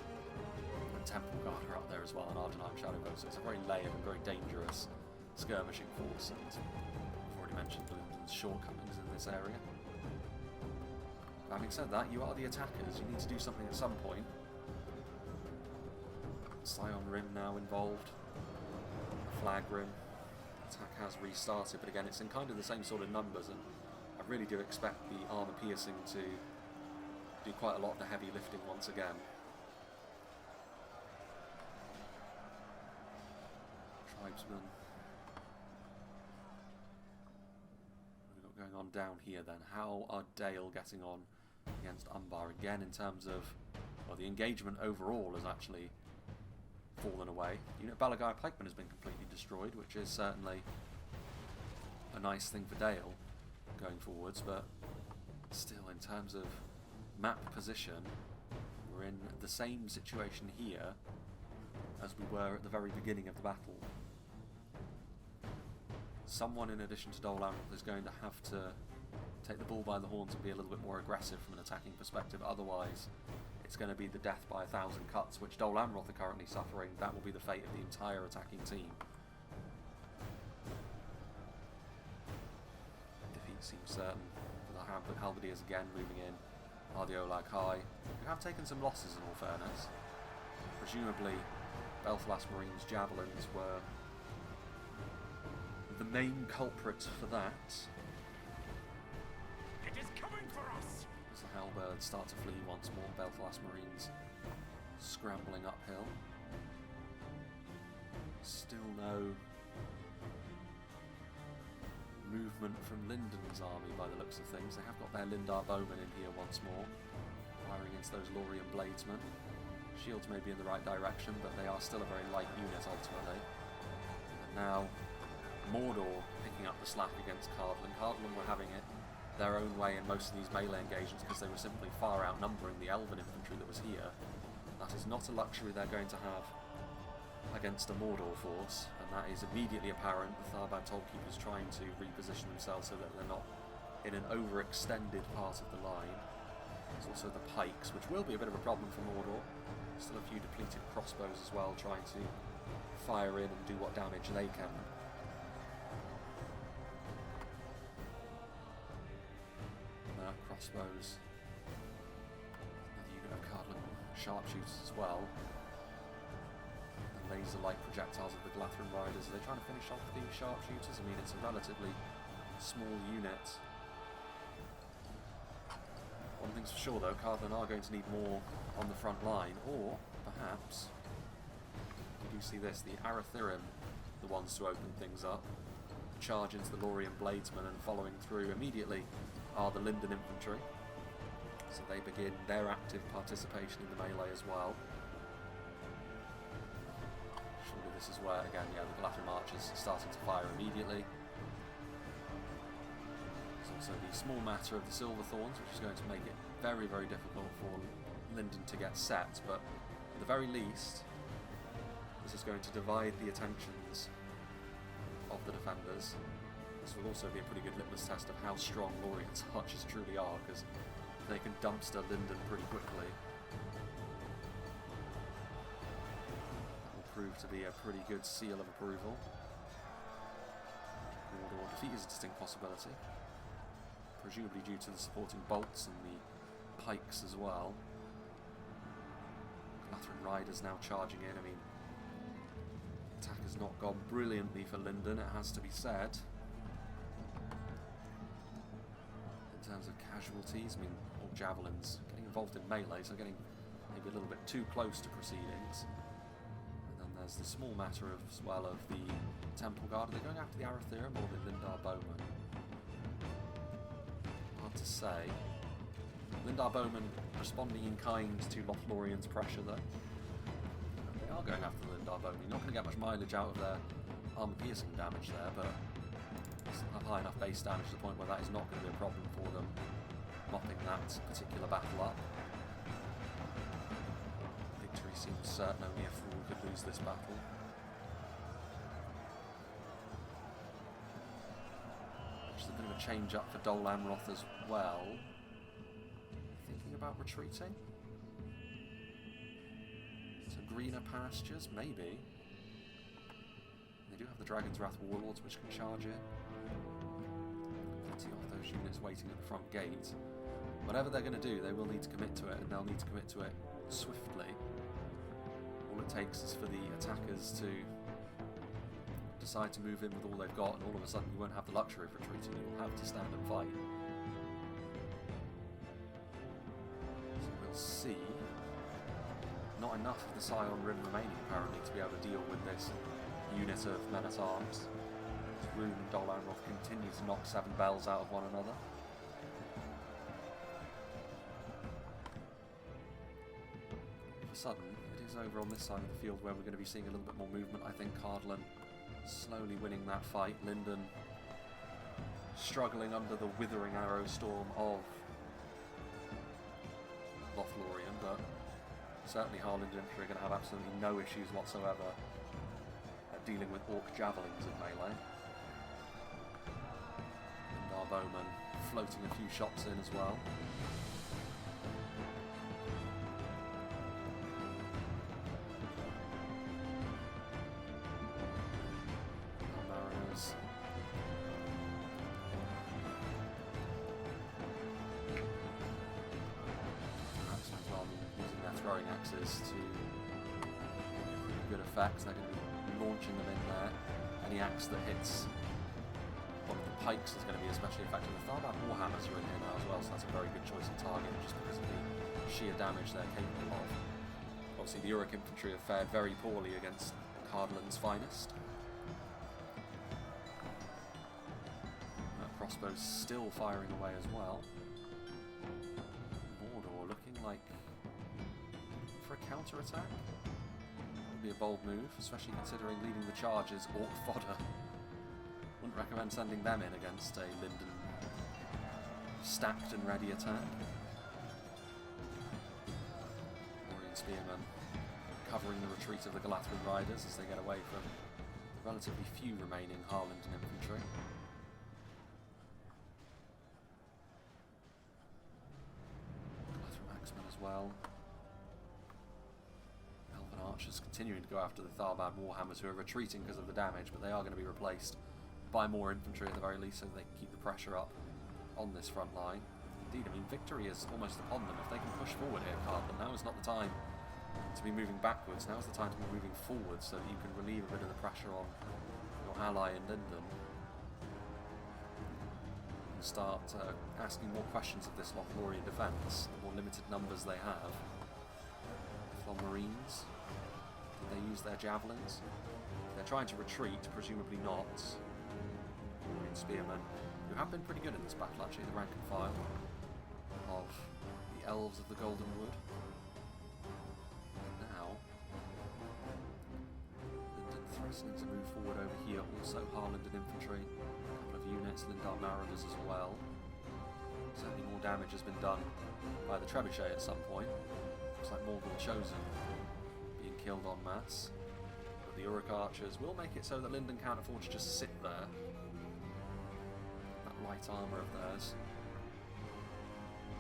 temple guarder up there as well, an Ardenheim Shadowbow, so it's a very layered and very dangerous skirmishing force, and I've already mentioned Lindon's shortcomings in this area. Having said that, you are the attackers, you need to do something at some point. Scion Rim now involved, Flag Rim, attack has restarted, but again it's in kind of the same sort of numbers, and I really do expect the armour piercing to do quite a lot of the heavy lifting once again. Tribesmen. Going on down here then, how are Dale getting on against Umbar again in terms of, well, the engagement overall has actually fallen away. Unit Balagai Pikeman has been completely destroyed, which is certainly a nice thing for Dale going forwards, but still in terms of map position, we're in the same situation here as we were at the very beginning of the battle. Someone in addition to Dol Amroth is going to have to take the bull by the horns and be a little bit more aggressive from an attacking perspective, otherwise it's going to be the death by 1,000 cuts, which Dol Amroth are currently suffering. That will be the fate of the entire attacking team. Defeat seems certain for the Halberdiers again moving in. Are the Olag High, who have taken some losses in all fairness. Presumably Belfast Marines' javelins were the main culprit for that. It is coming for us! As the halberds start to flee once more, Belfast Marines scrambling uphill. Still no movement from Lindon's army by the looks of things. They have got their Lindar bowmen in here once more, firing against those Lothlorien bladesmen. Shields may be in the right direction, but they are still a very light unit ultimately. And now Mordor picking up the slack against Cardolan. Cardolan were having it their own way in most of these melee engagements because they were simply far outnumbering the elven infantry that was here. That is not a luxury they're going to have against a Mordor force, and that is immediately apparent. The Tharbad Tollkeepers trying to reposition themselves so that they're not in an overextended part of the line. There's also the pikes, which will be a bit of a problem for Mordor. Still a few depleted crossbows as well, trying to fire in and do what damage they can. Crossbows. Another unit of Cardolan sharpshooters as well. The laser-like projectiles of the Lothlorien riders. Are they trying to finish off the sharpshooters? I mean, it's a relatively small unit. One thing's for sure though, Cardolan are going to need more on the front line, or perhaps, you do see this, the Arathirim, the ones to open things up, charge into the Lothlorien bladesmen, and following through immediately are the Lindon infantry. So they begin their active participation in the melee as well. Surely this is where, again, yeah, the Lothlorien archers are starting to fire immediately. There's also the small matter of the Silverthorns, which is going to make it very, very difficult for Lindon to get set, but at the very least, this is going to divide the attentions of the defenders. This will also be a pretty good litmus test of how strong Lothlorien's archers truly are, because they can dumpster Lindon pretty quickly. That will prove to be a pretty good seal of approval. Mordor defeat is a distinct possibility, presumably due to the supporting bolts and the pikes as well. Lothlorien riders now charging in. I mean, attack has not gone brilliantly for Lindon, it has to be said. In terms of casualties, I mean, all javelins getting involved in melee, so getting maybe a little bit too close to proceedings. And then there's the small matter of, as well, of the Temple Guard. Are they going after the Arathirim or the Lindar bowmen? Hard to say. Lindar bowmen responding in kind to Lothlorien's pressure though. They are going after the Lindar bowmen. You're not going to get much mileage out of their armor piercing damage there, but still have high enough base damage to the point where that is not going to be a problem for them, mopping that particular battle up. Victory seems certain, only a fool could lose this battle. Which is a bit of a change up for Dol Amroth as well. Thinking about retreating? To greener pastures, maybe. They do have the Dragon's Wrath Warlords which can charge in. Plenty of those units waiting at the front gate. Whatever they're going to do, they will need to commit to it, and they'll need to commit to it swiftly. All it takes is for the attackers to decide to move in with all they've got, and all of a sudden you won't have the luxury of retreating, you'll have to stand and fight. So we'll see. Not enough of the Scion Rim remaining, apparently, to be able to deal with this unit of men-at-arms. Rhun and Dol Amroth continue to knock 7 bells out of one another. All of a sudden, it is over on this side of the field where we're going to be seeing a little bit more movement. I think Cardolan slowly winning that fight. Lindon struggling under the withering arrow storm of Lothlorien, but certainly Harland infantry are going to have absolutely no issues whatsoever at dealing with orc javelins in melee. And our bowmen floating a few shots in as well. Our mariners. Using their throwing axes to good effect. They're going to be launching them in there. Any axe that hits one of the pikes is going to be especially effective. The Tharbad Warhammers are in here now as well, so that's a very good choice of target just because of the sheer damage they're capable of. Obviously the Uruk infantry have fared very poorly against Cardolan's finest. Crossbows still firing away as well. Mordor looking like for a counter-attack. That would be a bold move, especially considering leading the charge is orc fodder. Wouldn't recommend sending them in against a Lindon stacked and ready attack. Lothlorien spearmen covering the retreat of the Galathrin riders as they get away from the relatively few remaining Harlingen infantry. As well. Elven archers continuing to go after the Tharbad Warhammers, who are retreating because of the damage, but they are going to be replaced by more infantry at the very least, so they can keep the pressure up on this front line. Indeed, I mean, victory is almost upon them. If they can push forward here, Cardolan, now is not the time to be moving backwards. Now is the time to be moving forwards, so that you can relieve a bit of the pressure on your ally in Lindon. Start asking more questions of this Lothlorien defence, the more limited numbers they have. Lothlorien Marines, did they use their javelins? They're trying to retreat, presumably not. Lothlorien spearmen, who have been pretty good in this battle actually, the rank and file of the elves of the Golden Wood. And now, Lindon threatening to move forward over here, also Harlingen infantry. Units, Lindon Mariners as well. Certainly more damage has been done by the Trebuchet at some point. Looks like Morgul Chosen being killed en masse. But the Uruk archers will make it so that Lindon can't afford to just sit there. That light armour of theirs.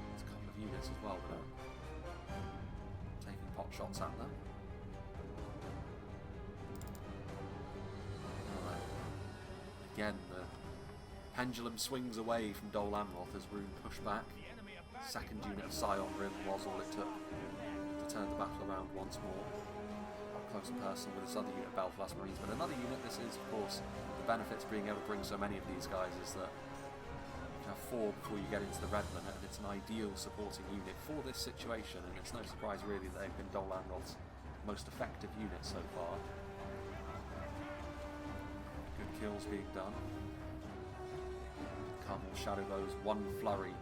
There's a couple of units as well that are taking pot shots at them. Alright. Again, the pendulum swings away from Dol Amroth as Rhun pushed back. Second unit of Scion Rim was all it took to turn the battle around once more. Up close and personal with this other unit of Belfast Marines. But another unit, this is, of course, the benefits of being able to bring so many of these guys is that you can have 4 before you get into the Redman, and it's an ideal supporting unit for this situation, and it's no surprise really that they've been Dol Amroth's most effective unit so far. Good kills being done. Carmel Shadowbows, one flurry,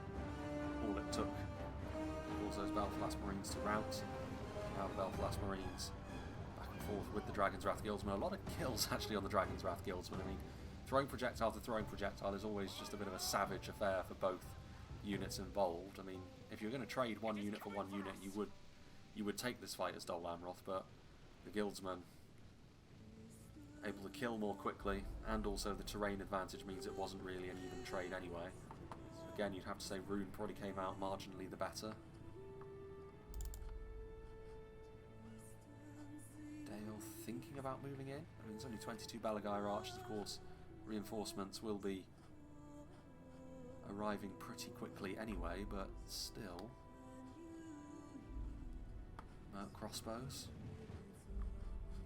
all it took to cause those Belfast Marines to rout. Now the Belfast Marines back and forth with the Dragon's Wrath Guildsmen. A lot of kills actually on the Dragon's Wrath Guildsmen. I mean, throwing projectile to throwing projectile is always just a bit of a savage affair for both units involved. I mean, if you're going to trade one unit for one unit, you would take this fight as Dol Amroth, but the Guildsmen able to kill more quickly, and also the terrain advantage means it wasn't really an even trade anyway. So again, you'd have to say Rhun probably came out marginally the better. Dale thinking about moving in. I mean, there's only 22 Balagai archers, of course. Reinforcements will be arriving pretty quickly anyway, but still. Merc crossbows.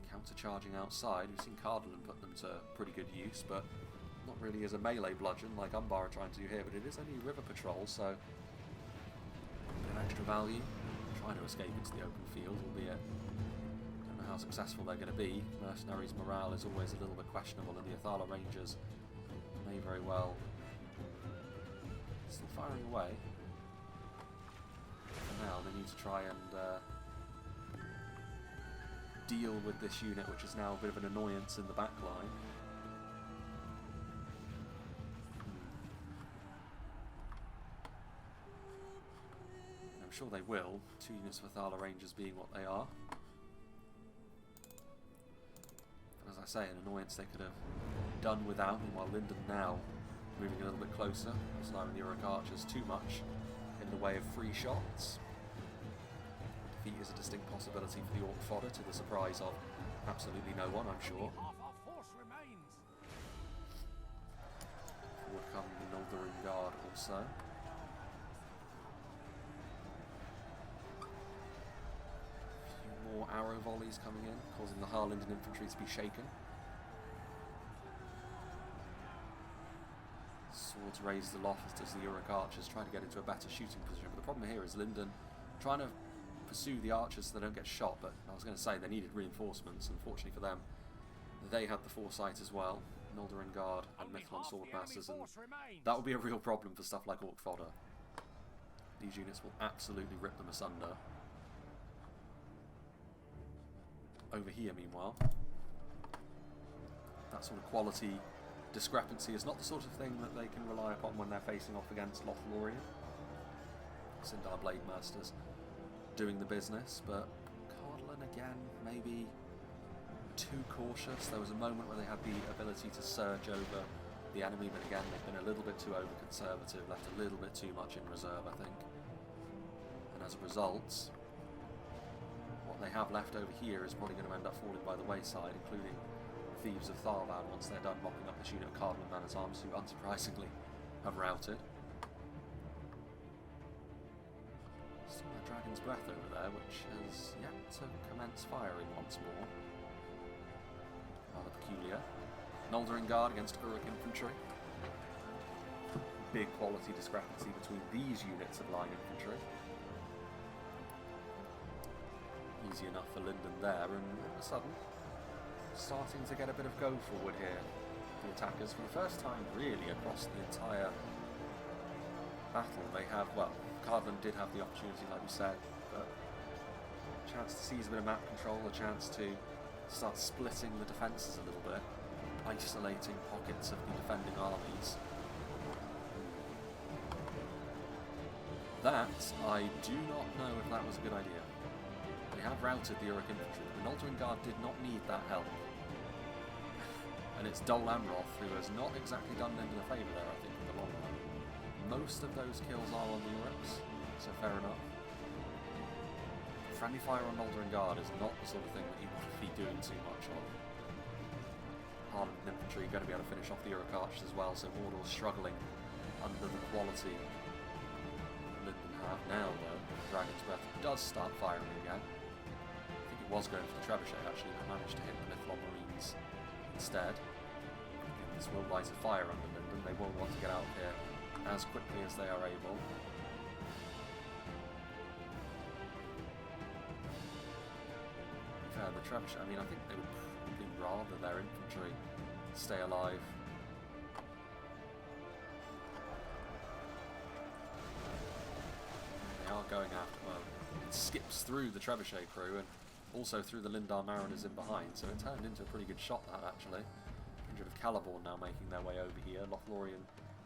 Counter-charging outside. We've seen Cardolan put them to pretty good use, but not really as a melee bludgeon like Umbar are trying to do here, but it is only river patrol, so a bit of extra value. Trying to escape into the open field, albeit don't know how successful they're going to be. Mercenaries' morale is always a little bit questionable, and the Athala Rangers may very well still firing away. For now, they need to try and deal with this unit, which is now a bit of an annoyance in the back line. I'm sure they will. 2 units of Thala Rangers being what they are. But as I say, an annoyance they could have done without. Meanwhile, Lindon now moving a little bit closer, allowing the Uruk archers too much in the way of free shots. Defeat is a distinct possibility for the Orc fodder, to the surprise of absolutely no one, I'm sure. Forward coming the Lothlorien Guard also. A few more arrow volleys coming in, causing the Harlingen infantry to be shaken. Swords raised aloft as the Uruk archers try to get into a better shooting position. But the problem here is Lindon trying to pursue the archers so they don't get shot. But I was going to say they needed reinforcements. Unfortunately for them, they had the foresight as well. Lothlorien Guard and Mithlond Swordmasters, and that will be a real problem for stuff like Orc fodder. These units will absolutely rip them asunder. Over here, meanwhile, that sort of quality discrepancy is not the sort of thing that they can rely upon when they're facing off against Lothlorien. Sindar Blade Masters doing the business, but Cardolan again, maybe too cautious. There was a moment where they had the ability to surge over the enemy, but again they've been a little bit too over-conservative, left a little bit too much in reserve, I think. And as a result, what they have left over here is probably going to end up falling by the wayside, including Thieves of Tharvad once they're done mopping up this unit of Cardolan man-at-arms, who unsurprisingly have routed. Still a Dragon's Breath over there, which has yet to commence firing once more. Rather peculiar. Lothlorien Guard against Uruk infantry. Big quality discrepancy between these units of line infantry. Easy enough for Lindon there, and all of a sudden starting to get a bit of go forward here. The attackers, for the first time really across the entire battle, they have, well, Cardolan did have the opportunity like we said, but a chance to seize a bit of map control, a chance to start splitting the defences a little bit, isolating pockets of the defending armies. That, I do not know if that was a good idea. They have routed the Uruk infantry, but the Lothlorien Guard did not need that help. And it's Dol Amroth who has not exactly done Lindon a favour there, I think, in the long run. Most of those kills are on the Uruks, so fair enough. Friendly fire on Lothlorien Guard is not the sort of thing that you want to be doing too much of. Harlingen infantry are going to be able to finish off the Uruk archers as well, so Mordor's struggling under the quality that Lindon have. Now, though, Dragon's Breath does start firing again. I think it was going for the trebuchet actually, but managed to hit the Mithlond Marines instead. And this will light a fire under Lindon. They will want to get out of here as quickly as they are able. The trebuchet, I mean, I think they would probably rather their infantry stay alive. They are going after, well, it skips through the trebuchet crew and also through the Lindar Mariners in behind, so it turned into a pretty good shot, that actually. 100 of Caliborn now making their way over here. Lothlorien,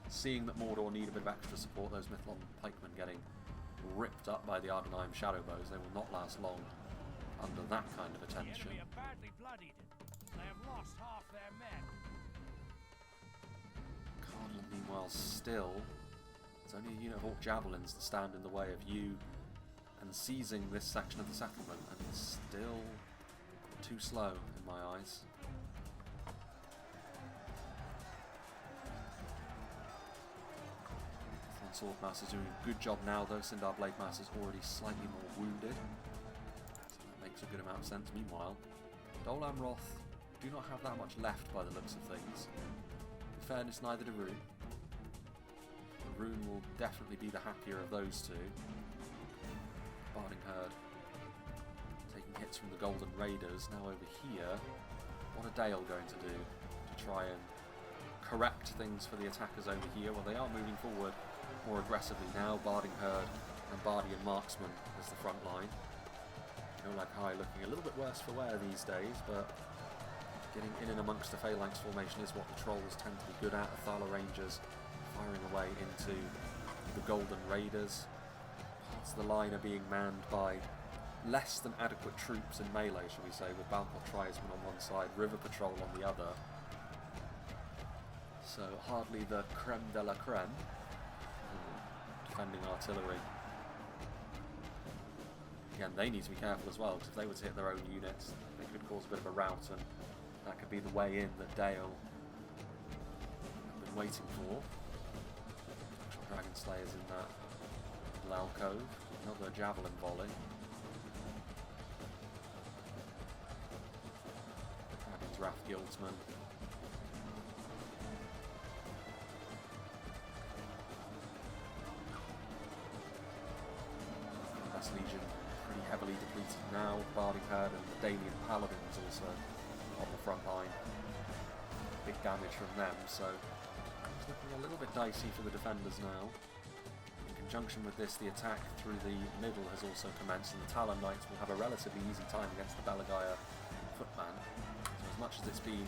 seeing that Mordor need a bit of extra support, those Mithlond pikemen getting ripped up by the Ardenheim shadow bows, they will not last long under that kind of attention. The enemy are badly bloodied. They have lost half their men. Cardolan, meanwhile, still, it's only a unit of Orc Javelins that stand in the way of you and seizing this section of the settlement, and it's still too slow in my eyes. Swordmaster's doing a good job now, though. Sindar Blade Master's already slightly more wounded. Makes a good amount of sense. Meanwhile, Dol Amroth do not have that much left by the looks of things. In fairness, neither do Rhun. Rhun will definitely be the happier of those two. Barding Herd taking hits from the Golden Raiders. Now over here, what are Dale going to do to try and correct things for the attackers over here? Well, they are moving forward more aggressively now. Barding Herd and Bardian Marksman as the front line. Like High looking a little bit worse for wear these days, but getting in and amongst the phalanx formation is what the Trolls tend to be good at. Thala Rangers firing away into the Golden Raiders. Knights of the Line are being manned by less than adequate troops in melee, shall we say, with Balcott Tribesmen on one side, River Patrol on the other. So hardly the creme de la creme. Defending artillery. Again, they need to be careful as well, because if they were to hit their own units, they could cause a bit of a rout, and that could be the way in that Dale have been waiting for. Dragon Slayers in that little alcove. Another javelin volley. Dragon's Wrath Guildsman. Best Legion pretty heavily depleted now. Barding Herd and the Dalian Paladins also on the front line. Big damage from them, so it's looking a little bit dicey for the defenders now. In conjunction with this, the attack through the middle has also commenced, and the Talon Knights will have a relatively easy time against the Belagaya footman. So as much as it's been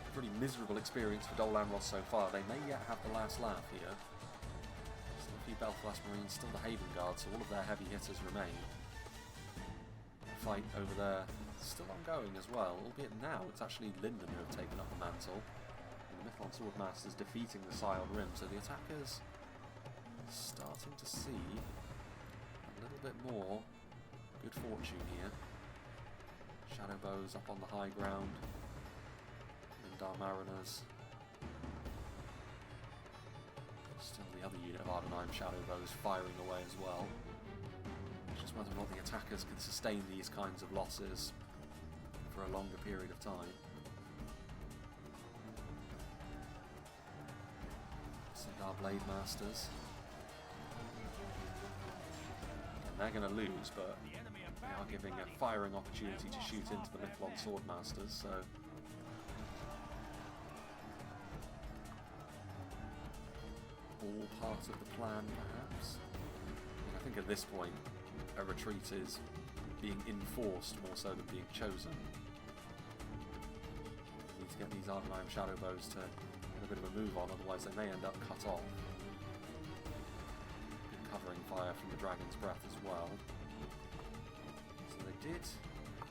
a pretty miserable experience for Dol Amroth so far, they may yet have the last laugh here. Still a few Belfast Marines, still the Haven Guard, so all of their heavy hitters remain. The fight over there still ongoing as well, albeit now it's actually Lindon who have taken up the mantle. And the Mithlond Swordmasters defeating the Scion Rim, so the attackers starting to see a little bit more good fortune here. Shadow Bows up on the high ground. Lindar Mariners. Still the other unit of Ardenheim Shadow Bows firing away as well. It's just whether or not the attackers can sustain these kinds of losses for a longer period of time. Sindar Blade Masters. And they're going to lose, but they are giving a firing opportunity to shoot into the Mithlond Swordmasters, so all part of the plan, perhaps. I think at this point a retreat is being enforced more so than being chosen. We need to get these Ardenheim Shadow Bows to get a bit of a move on, otherwise they may end up cut off. Good covering fire from the Dragon's Breath as well. So they did.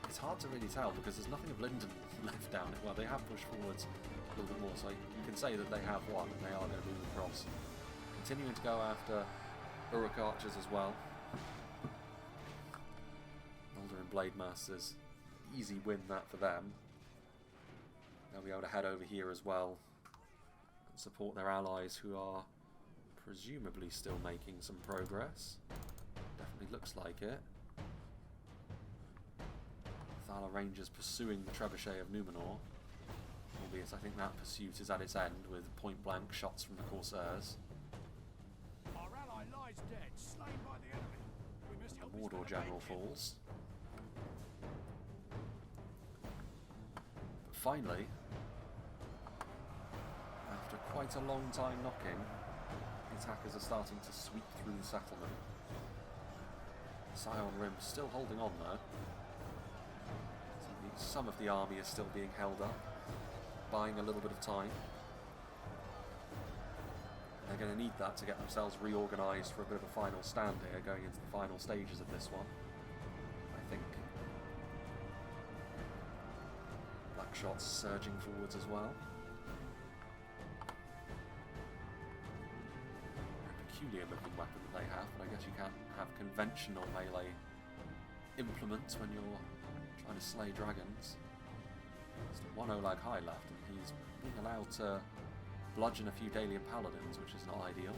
It's hard to really tell because there's nothing of Lindon left down it. Well, they have pushed forwards a little bit more, so you can say that they have won and they are going to move across. Continuing to go after Uruk Archers as well. Mulder and Blade Masters, easy win that for them. They'll be able to head over here as well and support their allies who are presumably still making some progress. Definitely looks like it. Thala Rangers pursuing the Trebuchet of Numenor, albeit I think that pursuit is at its end with point-blank shots from the Corsairs. Our ally lies dead, slain by the enemy. We must help The Mordor General falls. But finally, after quite a long time knocking, the attackers are starting to sweep through the settlement. Scion Rim still holding on though. Some of the army is still being held up, buying a little bit of time. They're going to need that to get themselves reorganised for a bit of a final stand here, going into the final stages of this one, I think. Black Shots surging forwards as well. Very peculiar looking weapon that they have, but I guess you can't have conventional melee implements when you're trying to slay dragons. There's one Olag High left, and he's being allowed to bludgeon a few Dalian Paladins, which is not ideal.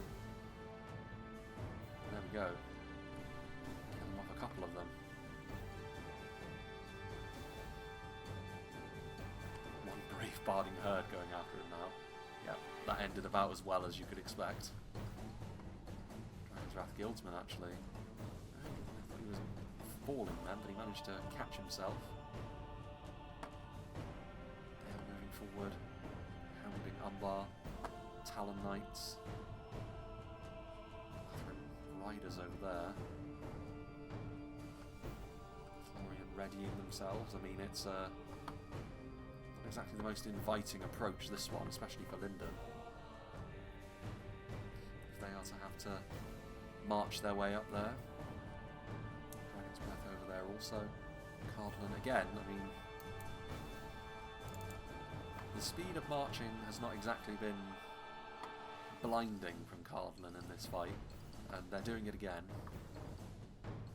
There we go. Kill them off a couple of them. One brave Barding Herd going after him now. Yeah, that ended about as well as you could expect. Dragon's Wrath Guildsman, actually. I thought he was falling then, but he managed to catch himself. They are moving forward, hounding Umbar, Talon Knights, Riders over there. Lothlorien readying themselves. I mean, it's not exactly the most inviting approach, this one, especially for Lindon. If they are to have to march their way up there. Dragon's Breath over there also. Cardolan again, I mean, the speed of marching has not exactly been blinding from Cardolan in this fight, and they're doing it again.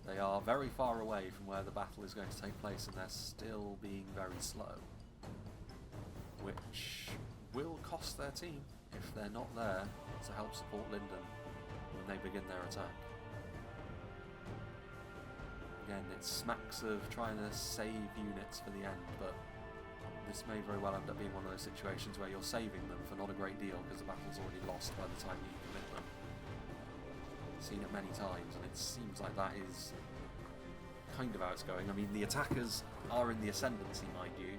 They are very far away from where the battle is going to take place, and they're still being very slow, which will cost their team if they're not there to help support Lindon when they begin their attack. Again, it smacks of trying to save units for the end, but this may very well end up being one of those situations where you're saving them for not a great deal because the battle's already lost by the time you commit them. Seen it many times, and it seems like that is kind of how it's going. I mean, the attackers are in the ascendancy, mind you,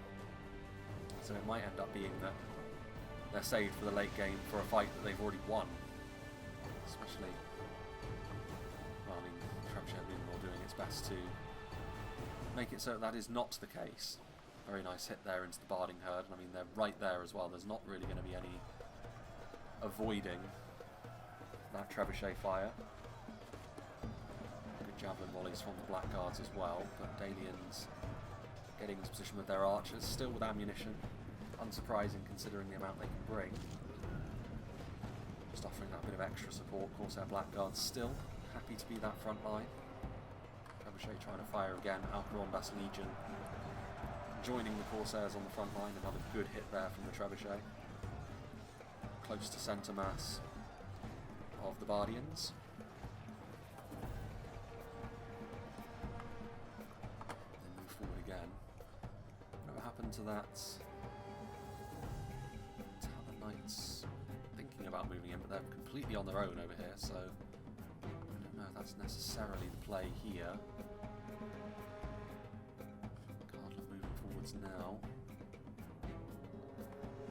so it might end up being that they're saved for the late game for a fight that they've already won. Especially, well, I mean, Trebuchet and Lindon doing its best to make it so that is not the case. Very nice hit there into the Barding Herd. I mean, they're right there as well. There's not really going to be any avoiding that Trebuchet fire. Good javelin volleys from the Blackguards as well, but Dalians getting into position with their archers, still with ammunition. Unsurprising considering the amount they can bring. Just offering that bit of extra support. Corsair Blackguards still happy to be that front line. Trebuchet trying to fire again. Alcaron-Bass Legion joining the Corsairs on the front line. Another good hit there from the Trebuchet. Close to centre mass of the Bardians. They move forward again. Whatever happened to that? Talon Knights thinking about moving in, but they're completely on their own over here, so I don't know if that's necessarily the play here. Cardolan moving forwards now.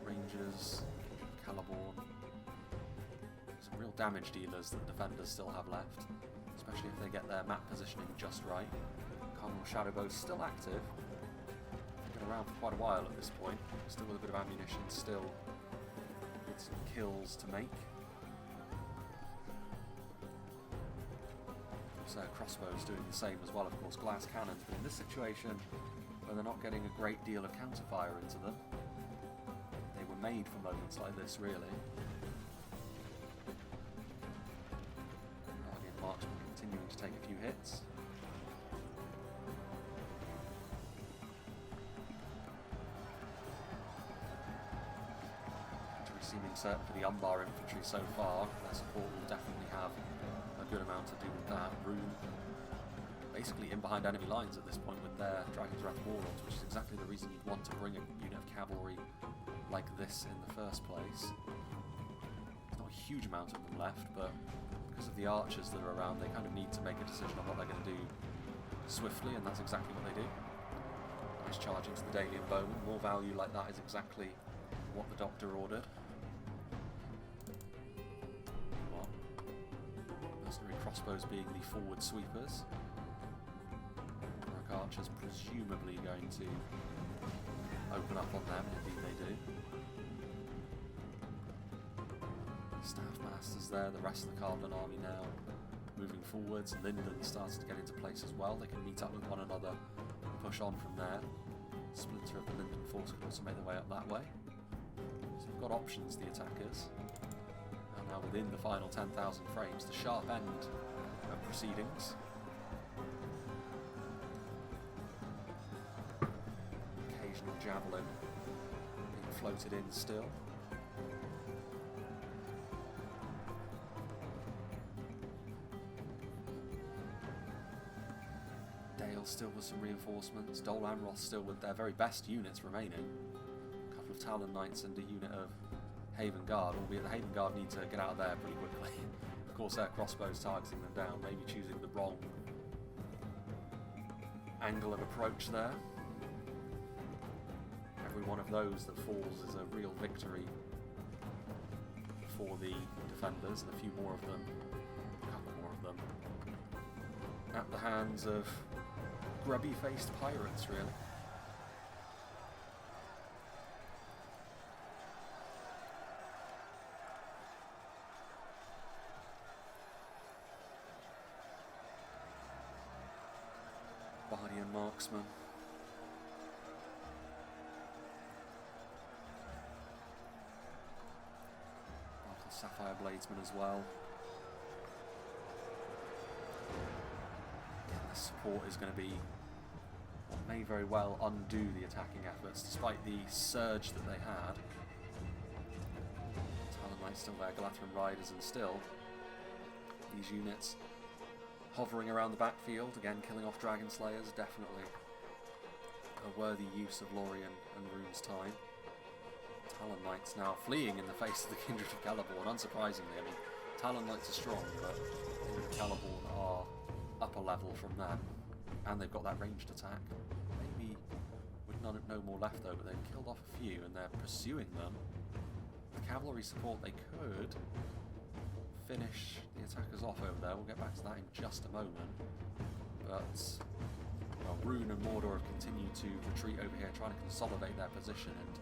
Rangers, Caliborn. Some real damage dealers that the defenders still have left, especially if they get their map positioning just right. Cardinal Shadowbow's still active. Been around for quite a while at this point. Still with a bit of ammunition, still with some kills to make. So crossbows doing the same as well, of course, glass cannons, but in this situation where they're not getting a great deal of counterfire into them, they were made for moments like this, really. Guardian Marksman continuing to take a few hits. Seeming certain for the Umbar infantry so far. Their support will definitely have a good amount to do with that. Rhun basically in behind enemy lines at this point with their Dragon's Wrath Warlords, which is exactly the reason you'd want to bring a unit of cavalry like this in the first place. There's not a huge amount of them left, but because of the archers that are around, they kind of need to make a decision on what they're going to do swiftly, and that's exactly what they do. Nice charge into the Dalian Bowman. More value like that is exactly what the Doctor ordered. Mercenary crossbows being the forward sweepers. Rook archers presumably going to open up on them, indeed they do. Staff Masters there, the rest of the Cardolan army now moving forwards. Lindon starts to get into place as well. They can meet up with one another and push on from there. Splinter of the Lindon force can also make their way up that way. So they've got options, the attackers. And now within the final 10,000 frames, the sharp end of proceedings. Occasional javelin being floated in still. Dale still with some reinforcements. Dol Amroth still with their very best units remaining. A couple of Talon Knights and a unit of Haven Guard, albeit the Haven Guard need to get out of there pretty quickly. Of course, their crossbows targeting them down, maybe choosing the wrong angle of approach there. Every one of those that falls is a real victory for the defenders, and a few more of them, a couple more of them, at the hands of grubby-faced pirates, really. marksman. Sapphire Bladesman as well. Again, the support is going to be what may very well undo the attacking efforts, despite the surge that they had. Talon Knights still there, Galathrun Riders, and still these units hovering around the backfield, again killing off Dragon Slayers, definitely a worthy use of Lorien and Rhune's time. Talon Knights now fleeing in the face of the Kindred of Celeborn, unsurprisingly. I mean, Talon Knights are strong, but Kindred of Celeborn are upper level from them, and they've got that ranged attack. Maybe with no more left though, but they've killed off a few and they're pursuing them. With cavalry support, they could finish the attackers off over there. We'll get back to that in just a moment. But well, Rhun and Mordor have continued to retreat over here, trying to consolidate their position and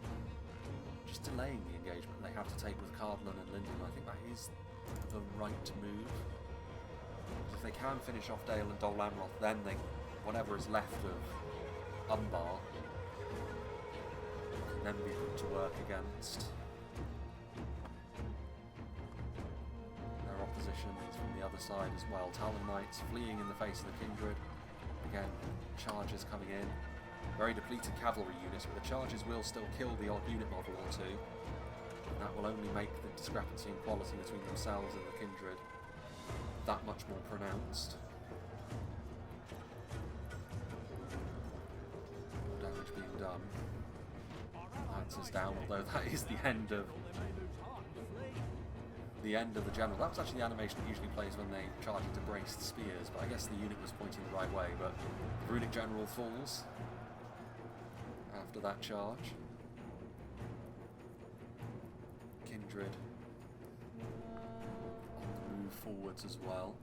just delaying the engagement they have to take with Cardolan and Lindon. I think that is the right move. If they can finish off Dale and Dol Amroth, then whatever is left of Umbar can then be put to work against their oppositions from the other side as well. Talon Knights fleeing in the face of the Kindred. Again, charges coming in. Very depleted cavalry units, but the charges will still kill the odd unit model or two. And that will only make the discrepancy in quality between themselves and the Kindred that much more pronounced. More damage being done. Lancers down, although that is the end of the general. That was actually the animation that usually plays when they charge into braced spears, but I guess the unit was pointing the right way. But the runic general falls after that charge. Kindred on the move forwards as well,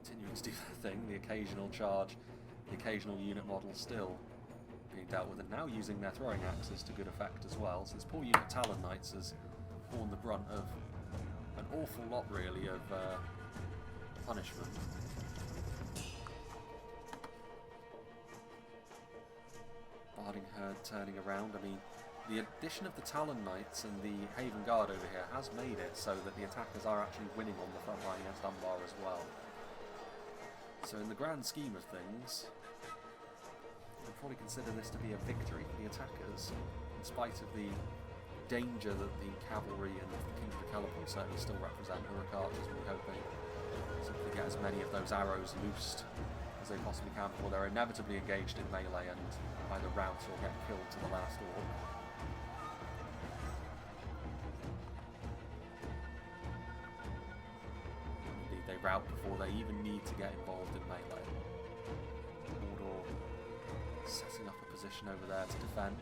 continuing to do their thing. The occasional charge, the occasional unit model still being dealt with, and now using their throwing axes to good effect as well. So this poor unit Talon Knights has borne the brunt of an awful lot really of punishment. Barding Herd turning around. I mean, the addition of the Talon Knights and the Haven Guard over here has made it so that the attackers are actually winning on the front line against Umbar as well. So in the grand scheme of things, I'd probably consider this to be a victory for the attackers, in spite of the danger that the cavalry and the Kindred of Celeborn certainly still represent. Uruk archers will be hoping to simply get as many of those arrows loosed as they possibly can before they're inevitably engaged in melee and either rout or get killed to the last orc. Indeed, they rout before they even need to get involved in melee. Mordor setting up a position over there to defend.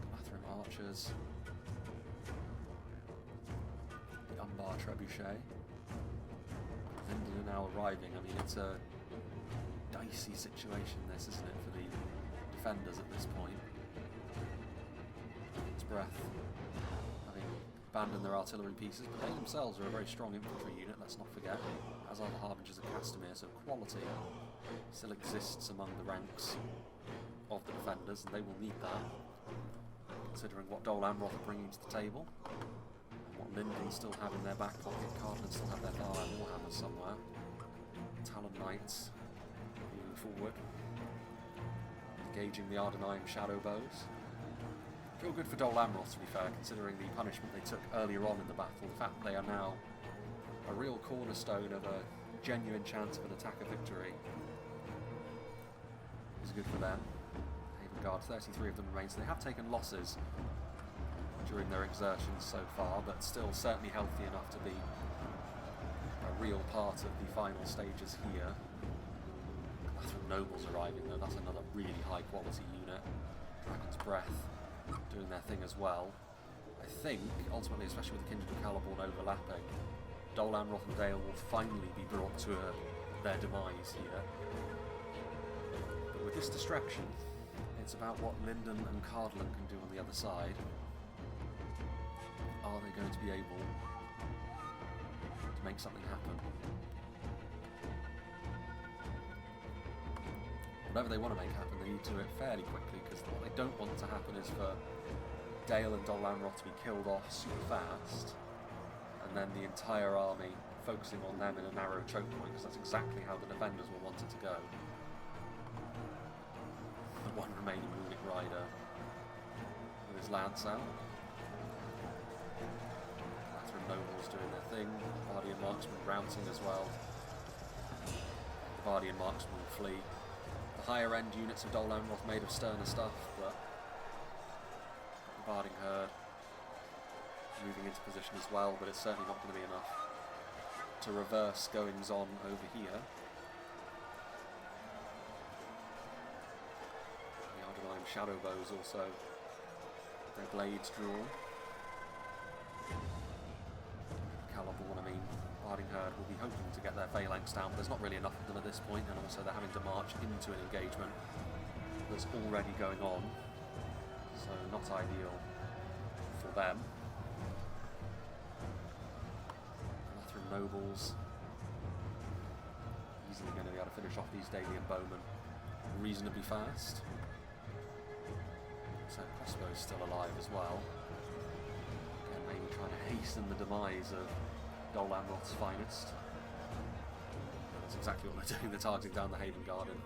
Galathrun archers. The Umbar trebuchet. Lindon are now arriving. I mean, it's a dicey situation, this, isn't it, for the defenders at this point. It's Breath having abandoned their artillery pieces, but they themselves are a very strong infantry unit, let's not forget, as are the Harbingers of Castamere, so quality still exists among the ranks of the defenders, and they will need that, considering what Dol Amroth are bringing to the table. What Lindon still have in their back pocket. Cardolan still have their Thar and Warhammers somewhere. Talon Knights moving forward, engaging the Ardenaim shadow bows. Feel good for Dol Amroth, to be fair, considering the punishment they took earlier on in the battle. The fact that they are now a real cornerstone of a genuine chance of an attacker victory is good for them. Haven Guard, 33 of them remain, so they have taken losses during their exertions so far, but still certainly healthy enough to be a real part of the final stages here. Galathrun Nobles arriving though, that's another really high quality unit. Dragon's Breath doing their thing as well. I think, ultimately, especially with the Kindred of Celeborn overlapping, Dol Amroth and Dale will finally be brought to their demise here. But with this distraction, it's about what Lindon and Cardolan can do on the other side. Are they going to be able to make something happen? whatever they want to make happen, they need to do it fairly quickly, because what they don't want to happen is for Dale and Dol Amroth to be killed off super fast, and then the entire army focusing on them in a narrow choke point, because that's exactly how the defenders will want it to go. The one remaining Runic rider with his lance out. Catherine Nobles doing their thing. Guardian Marksman routing as well. The Guardian Marksman will flee. The higher end units of Dol Amroth made of sterner stuff, but the Barding Herd moving into position as well, but it's certainly not going to be enough to reverse goings on over here. The Ardenheim shadow bows also, their blades drawn. Caliborn, I mean, Barding Herd will be hoping to get their phalanx down, but there's not really enough of them at this point, and also they're having to march into an engagement that's already going on, so not ideal for them. Nobles easily going to be able to finish off these Dalian bowmen reasonably fast. So Crossbow's still alive as well. Again, maybe trying to hasten the demise of Dol Amroth's finest. That's exactly what they're doing. They're targeting down the Haven Garden.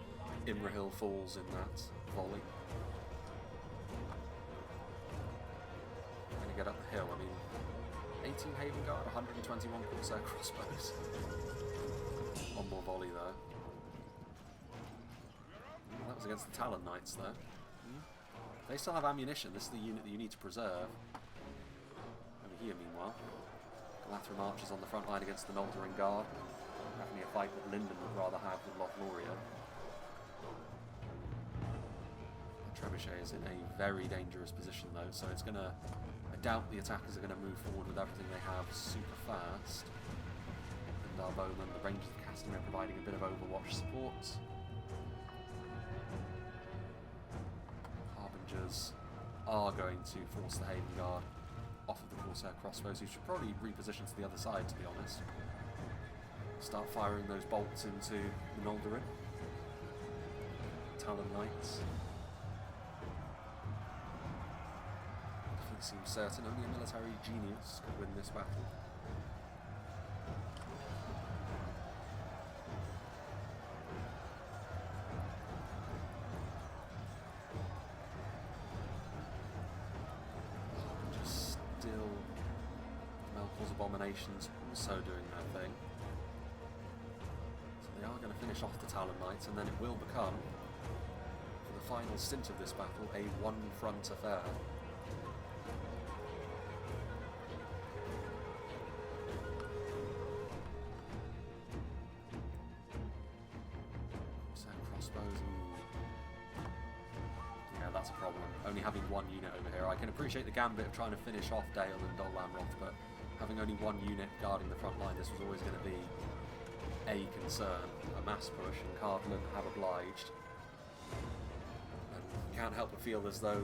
Imrahil falls in that volley. Going to get up the hill. I mean, 18 Haven Guard, 121 Corsair crossbows. One more volley though. Well, that was against the Talon Knights though. They still have ammunition. This is the unit that you need to preserve. Over here, meanwhile, Galathrim archers on the front line against the Lothlorien Guard. Definitely a fight that Lindon would rather have with Lothlorien. Trebuchet is in a very dangerous position though, so it's going to... I doubt the attackers are going to move forward with everything they have super fast. And our bowmen, the Rangers of Castamere providing a bit of overwatch support. Harbingers are going to force the Haven Guard off of the Corsair crossbows, who should probably reposition to the other side, to be honest. Start firing those bolts into the Noldorin. Talon Knights. Seems certain only a military genius could win this battle. Just still, Melkor's abominations also doing their thing. So they are going to finish off the Talon Knights, and then it will become, for the final stint of this battle, a one-front affair. That's a problem. Only having one unit over here. I can appreciate the gambit of trying to finish off Dale and Dol Amroth, but having only one unit guarding the front line, this was always going to be a concern. A mass push, and Cardolan have obliged. And you can't help but feel as though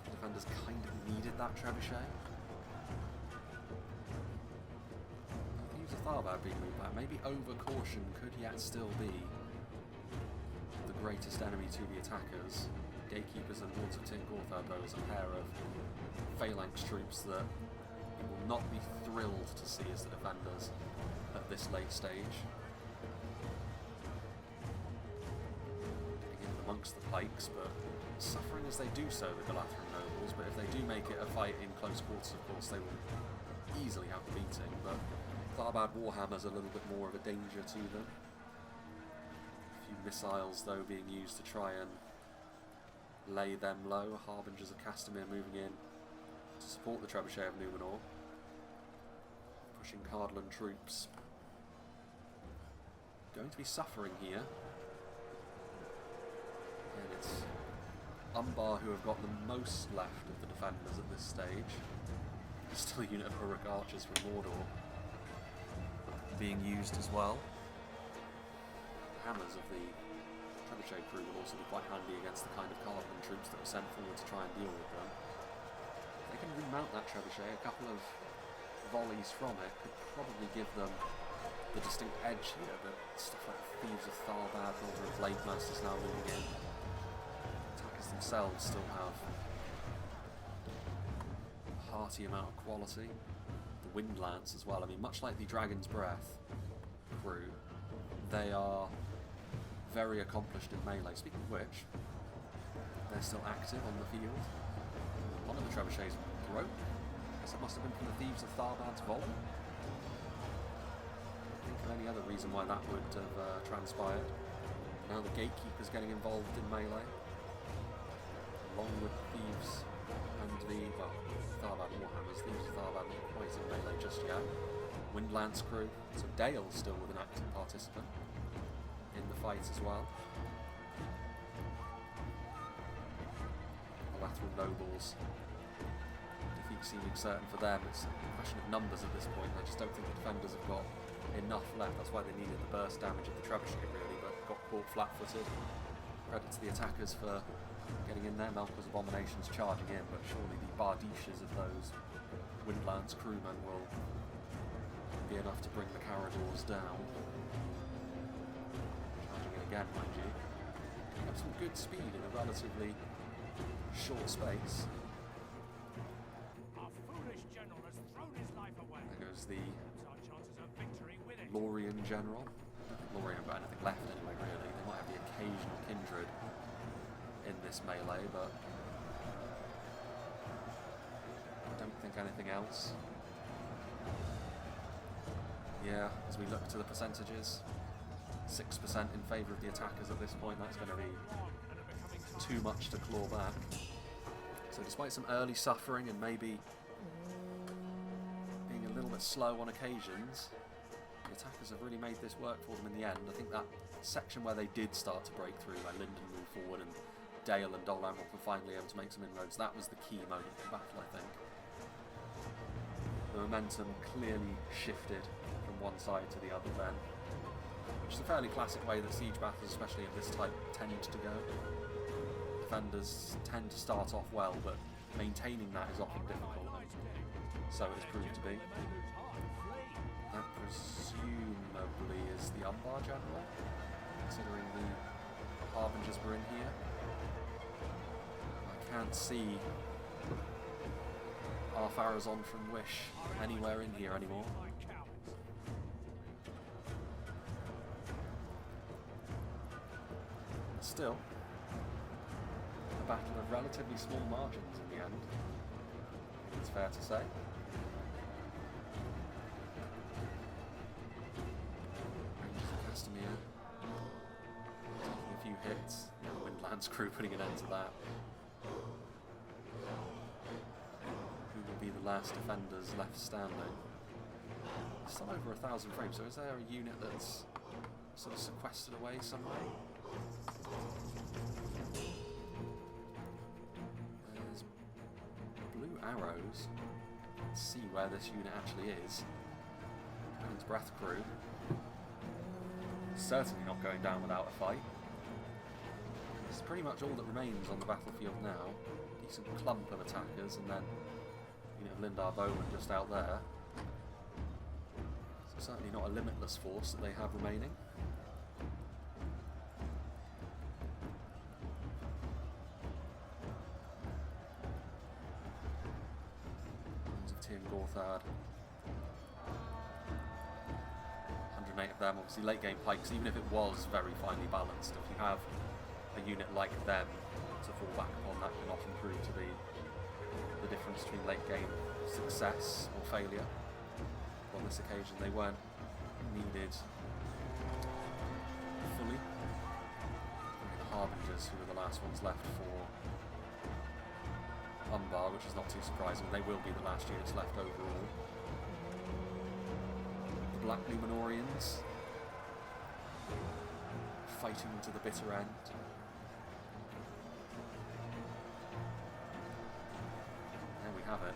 the defenders kind of needed that trebuchet. The use of Tharbad being moved back. Maybe over caution could yet still be the greatest enemy to the attackers. Gatekeepers and Lords of Tingorthar, though, is a pair of phalanx troops that you will not be thrilled to see as the defenders at this late stage. Getting in amongst the pikes, but suffering as they do so, the Galathrim nobles. But if they do make it a fight in close quarters, of course, they will easily have the beating. But Tharbad Warhammer's a little bit more of a danger to them. A few missiles, though, being used to try and lay them low. Harbingers of Castamere moving in to support the Trebuchet of Numenor, pushing Cardolan troops. Going to be suffering here. And it's Umbar who have got the most left of the defenders at this stage. There's still a unit of Uruk archers from Mordor being used as well. Hammers of the Trebuchet crew will also be quite handy against the kind of Cardolan troops that were sent forward to try and deal with them. If they can remount that Trebuchet, a couple of volleys from it could probably give them the distinct edge here that stuff like the Thieves of Tharbad, Order of Blade Masters now moving in. Attackers themselves still have a hearty amount of quality. The Wind Lance as well. I mean, much like the Dragon's Breath crew, they are very accomplished in melee. Speaking of which, they're still active on the field. One of the trebuchets broke. I guess it must have been from the Thieves of Tharbad's volley. Think of any other reason why that would have transpired. Now the Gatekeeper's getting involved in melee, along with the Thieves and the, well, Tharbad Warhammers. Thieves of Tharbad not quite in melee just yet. Windlance crew, so Dale's still with an active participant in the fight as well. The Lothlorien Nobles, defeat seeming certain for them. It's a question of numbers at this point. I just don't think the defenders have got enough left. That's why they needed the burst damage of the trebuchet really, but got caught flat-footed. Credit to the attackers for getting in there. Melkor's Abominations charging in, but surely the Bardishas of those Windlance crewmen will be enough to bring the Cardolan down. Charging in again, mind you. Picking up some good speed in a relatively short space. Our foolish general has thrown his life away. There goes the Our chances of victory with it. Lothlorien general. I don't think Lothlorien have got anything left anyway, really. They might have the occasional kindred in this melee, but I don't think anything else. Yeah, as we look to the percentages, 6% in favour of the attackers at this point. That's going to be too much to claw back. So despite some early suffering and maybe being a little bit slow on occasions, the attackers have really made this work for them in the end. I think that section where they did start to break through, where Lindon moved forward and Dale and Dol Amroth were finally able to make some inroads, that was the key moment in the battle, I think. The momentum clearly shifted from one side to the other then, which is a fairly classic way that siege battles, especially of this type, tend to go. Defenders tend to start off well, but maintaining that is often difficult, and so it has proved to be. That presumably is the Umbar general, considering the Harbingers were in here. I can't see our Pharazon from Wish anywhere in here anymore. Still, a battle of relatively small margins in the end, it's fair to say. Rangers of Castamere taking a few hits, the Windlance crew putting an end to that. Who will be the last defenders left standing? Still over 1,000 frames, so is there a unit that's sort of sequestered away somewhere? There's blue arrows. Let's see where this unit actually is. Dragon's Breath crew. Certainly not going down without a fight. This is pretty much all that remains on the battlefield now. Decent clump of attackers, and then unit of Lindar Bowman just out there. So certainly not a limitless force that they have remaining. Gorthard. 108 of them, obviously late game pikes, even if it was very finely balanced, if you have a unit like them to fall back upon, that can often prove to be the difference between late game success or failure. On this occasion they weren't needed fully. The Harbingers, who were the last ones left for Umbar, which is not too surprising. They will be the last units left overall. The Black Numenorians fighting to the bitter end. There we have it.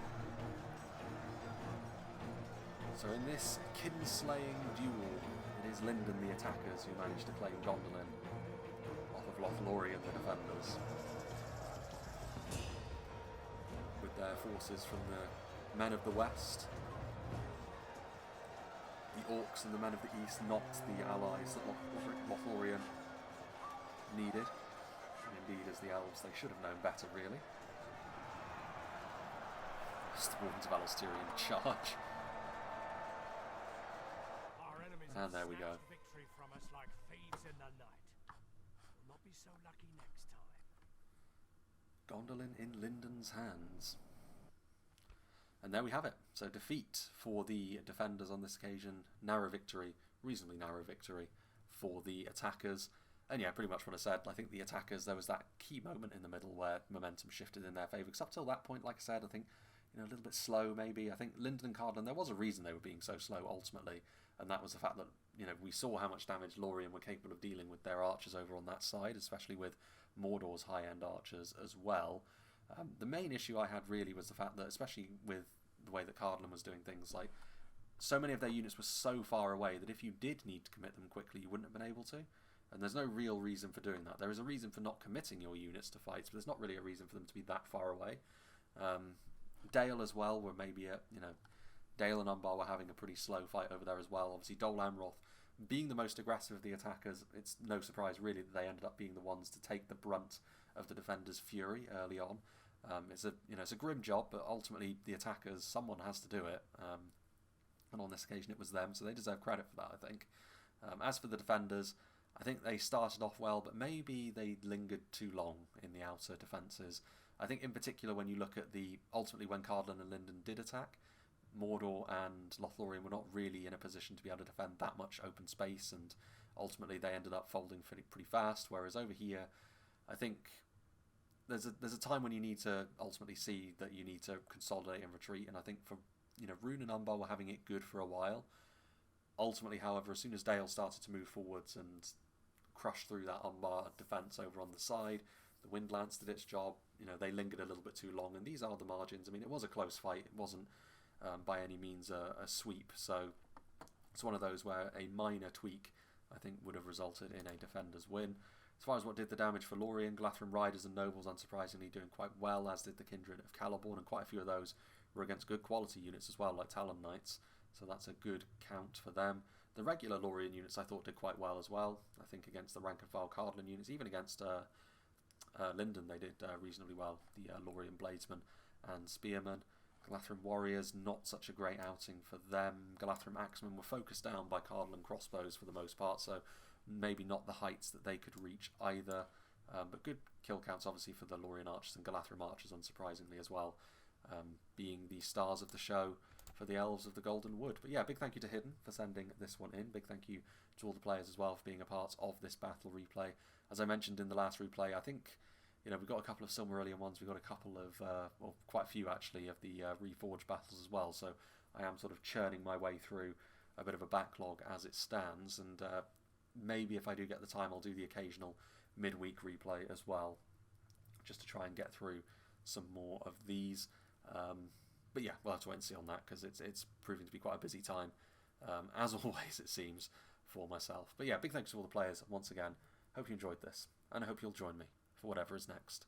So in this kinslaying duel, it is Lindon the attackers who managed to claim Gondolin off of Lothlorien the defenders. Their forces from the Men of the West. The orcs and the men of the east, not the allies that Lothlorien needed. And indeed, as the elves, they should have known better, really. It's the Wardens of Alosterian charge. Our enemies And there we go. snatched victory from us like thieves in the night. We'll not be so lucky next time. Gondolin in Lindon's hands. And there we have it. So defeat for the defenders on this occasion. Narrow victory, reasonably narrow victory for the attackers. And yeah, pretty much what I said. I think the attackers, there was that key moment in the middle where momentum shifted in their favour. Because up till that point, like I said, I think a little bit slow maybe. I think Lindon and Cardolan, there was a reason they were being so slow ultimately. And that was the fact that, we saw how much damage Lorien were capable of dealing with their archers over on that side, especially with Mordor's high-end archers as well. The main issue I had really was the fact that, especially with the way that Cardolan was doing things, like so many of their units were so far away that if you did need to commit them quickly, you wouldn't have been able to. And there's no real reason for doing that. There is a reason for not committing your units to fights, but there's not really a reason for them to be that far away. Dale as well were maybe Dale and Umbar were having a pretty slow fight over there as well. Obviously, Dol Amroth being the most aggressive of the attackers, it's no surprise really that they ended up being the ones to take the brunt of the defenders' fury early on. It's a grim job, but ultimately the attackers, someone has to do it. And on this occasion it was them, so they deserve credit for that, I think. As for the defenders, I think they started off well, but maybe they lingered too long in the outer defences. I think in particular when you look at ultimately when Cardolan and Lindon did attack, Mordor and Lothlorien were not really in a position to be able to defend that much open space, and ultimately they ended up folding pretty fast, whereas over here, I think there's a time when you need to ultimately see that you need to consolidate and retreat, and I think for Rhun and Umbar were having it good for a while. Ultimately, however, as soon as Dale started to move forwards and crush through that Umbar defence over on the side, the Wind Lance did its job. They lingered a little bit too long, and these are the margins. I mean, it was a close fight. It wasn't by any means a sweep, so it's one of those where a minor tweak, I think, would have resulted in a defender's win. As far as what did the damage for Lorien, Galathrin Riders and Nobles unsurprisingly doing quite well, as did the Kindred of Celeborn, and quite a few of those were against good quality units as well, like Talon Knights, so that's a good count for them. The regular Lorien units I thought did quite well as well, I think against the rank and file Cardolan units, even against Lindon they did reasonably well, the Lorien Bladesmen and Spearmen. Galathrin Warriors, not such a great outing for them. Galathrin Axemen were focused down by Cardolan crossbows for the most part, so maybe not the heights that they could reach either. But good kill counts obviously for the Lorien Archers and Galathrin Archers, unsurprisingly as well, being the stars of the show for the Elves of the Golden Wood. But yeah, big thank you to Hidden for sending this one in. Big thank you to all the players as well for being a part of this battle replay. As I mentioned in the last replay, I think we've got a couple of Silmarillion ones, we've got a couple of, well, quite a few actually, of the Reforged battles as well, so I am sort of churning my way through a bit of a backlog as it stands, and maybe if I do get the time I'll do the occasional midweek replay as well, just to try and get through some more of these. But yeah, we'll have to wait and see on that, because it's proving to be quite a busy time, as always it seems, for myself. But yeah, big thanks to all the players once again. Hope you enjoyed this, and I hope you'll join me for whatever is next.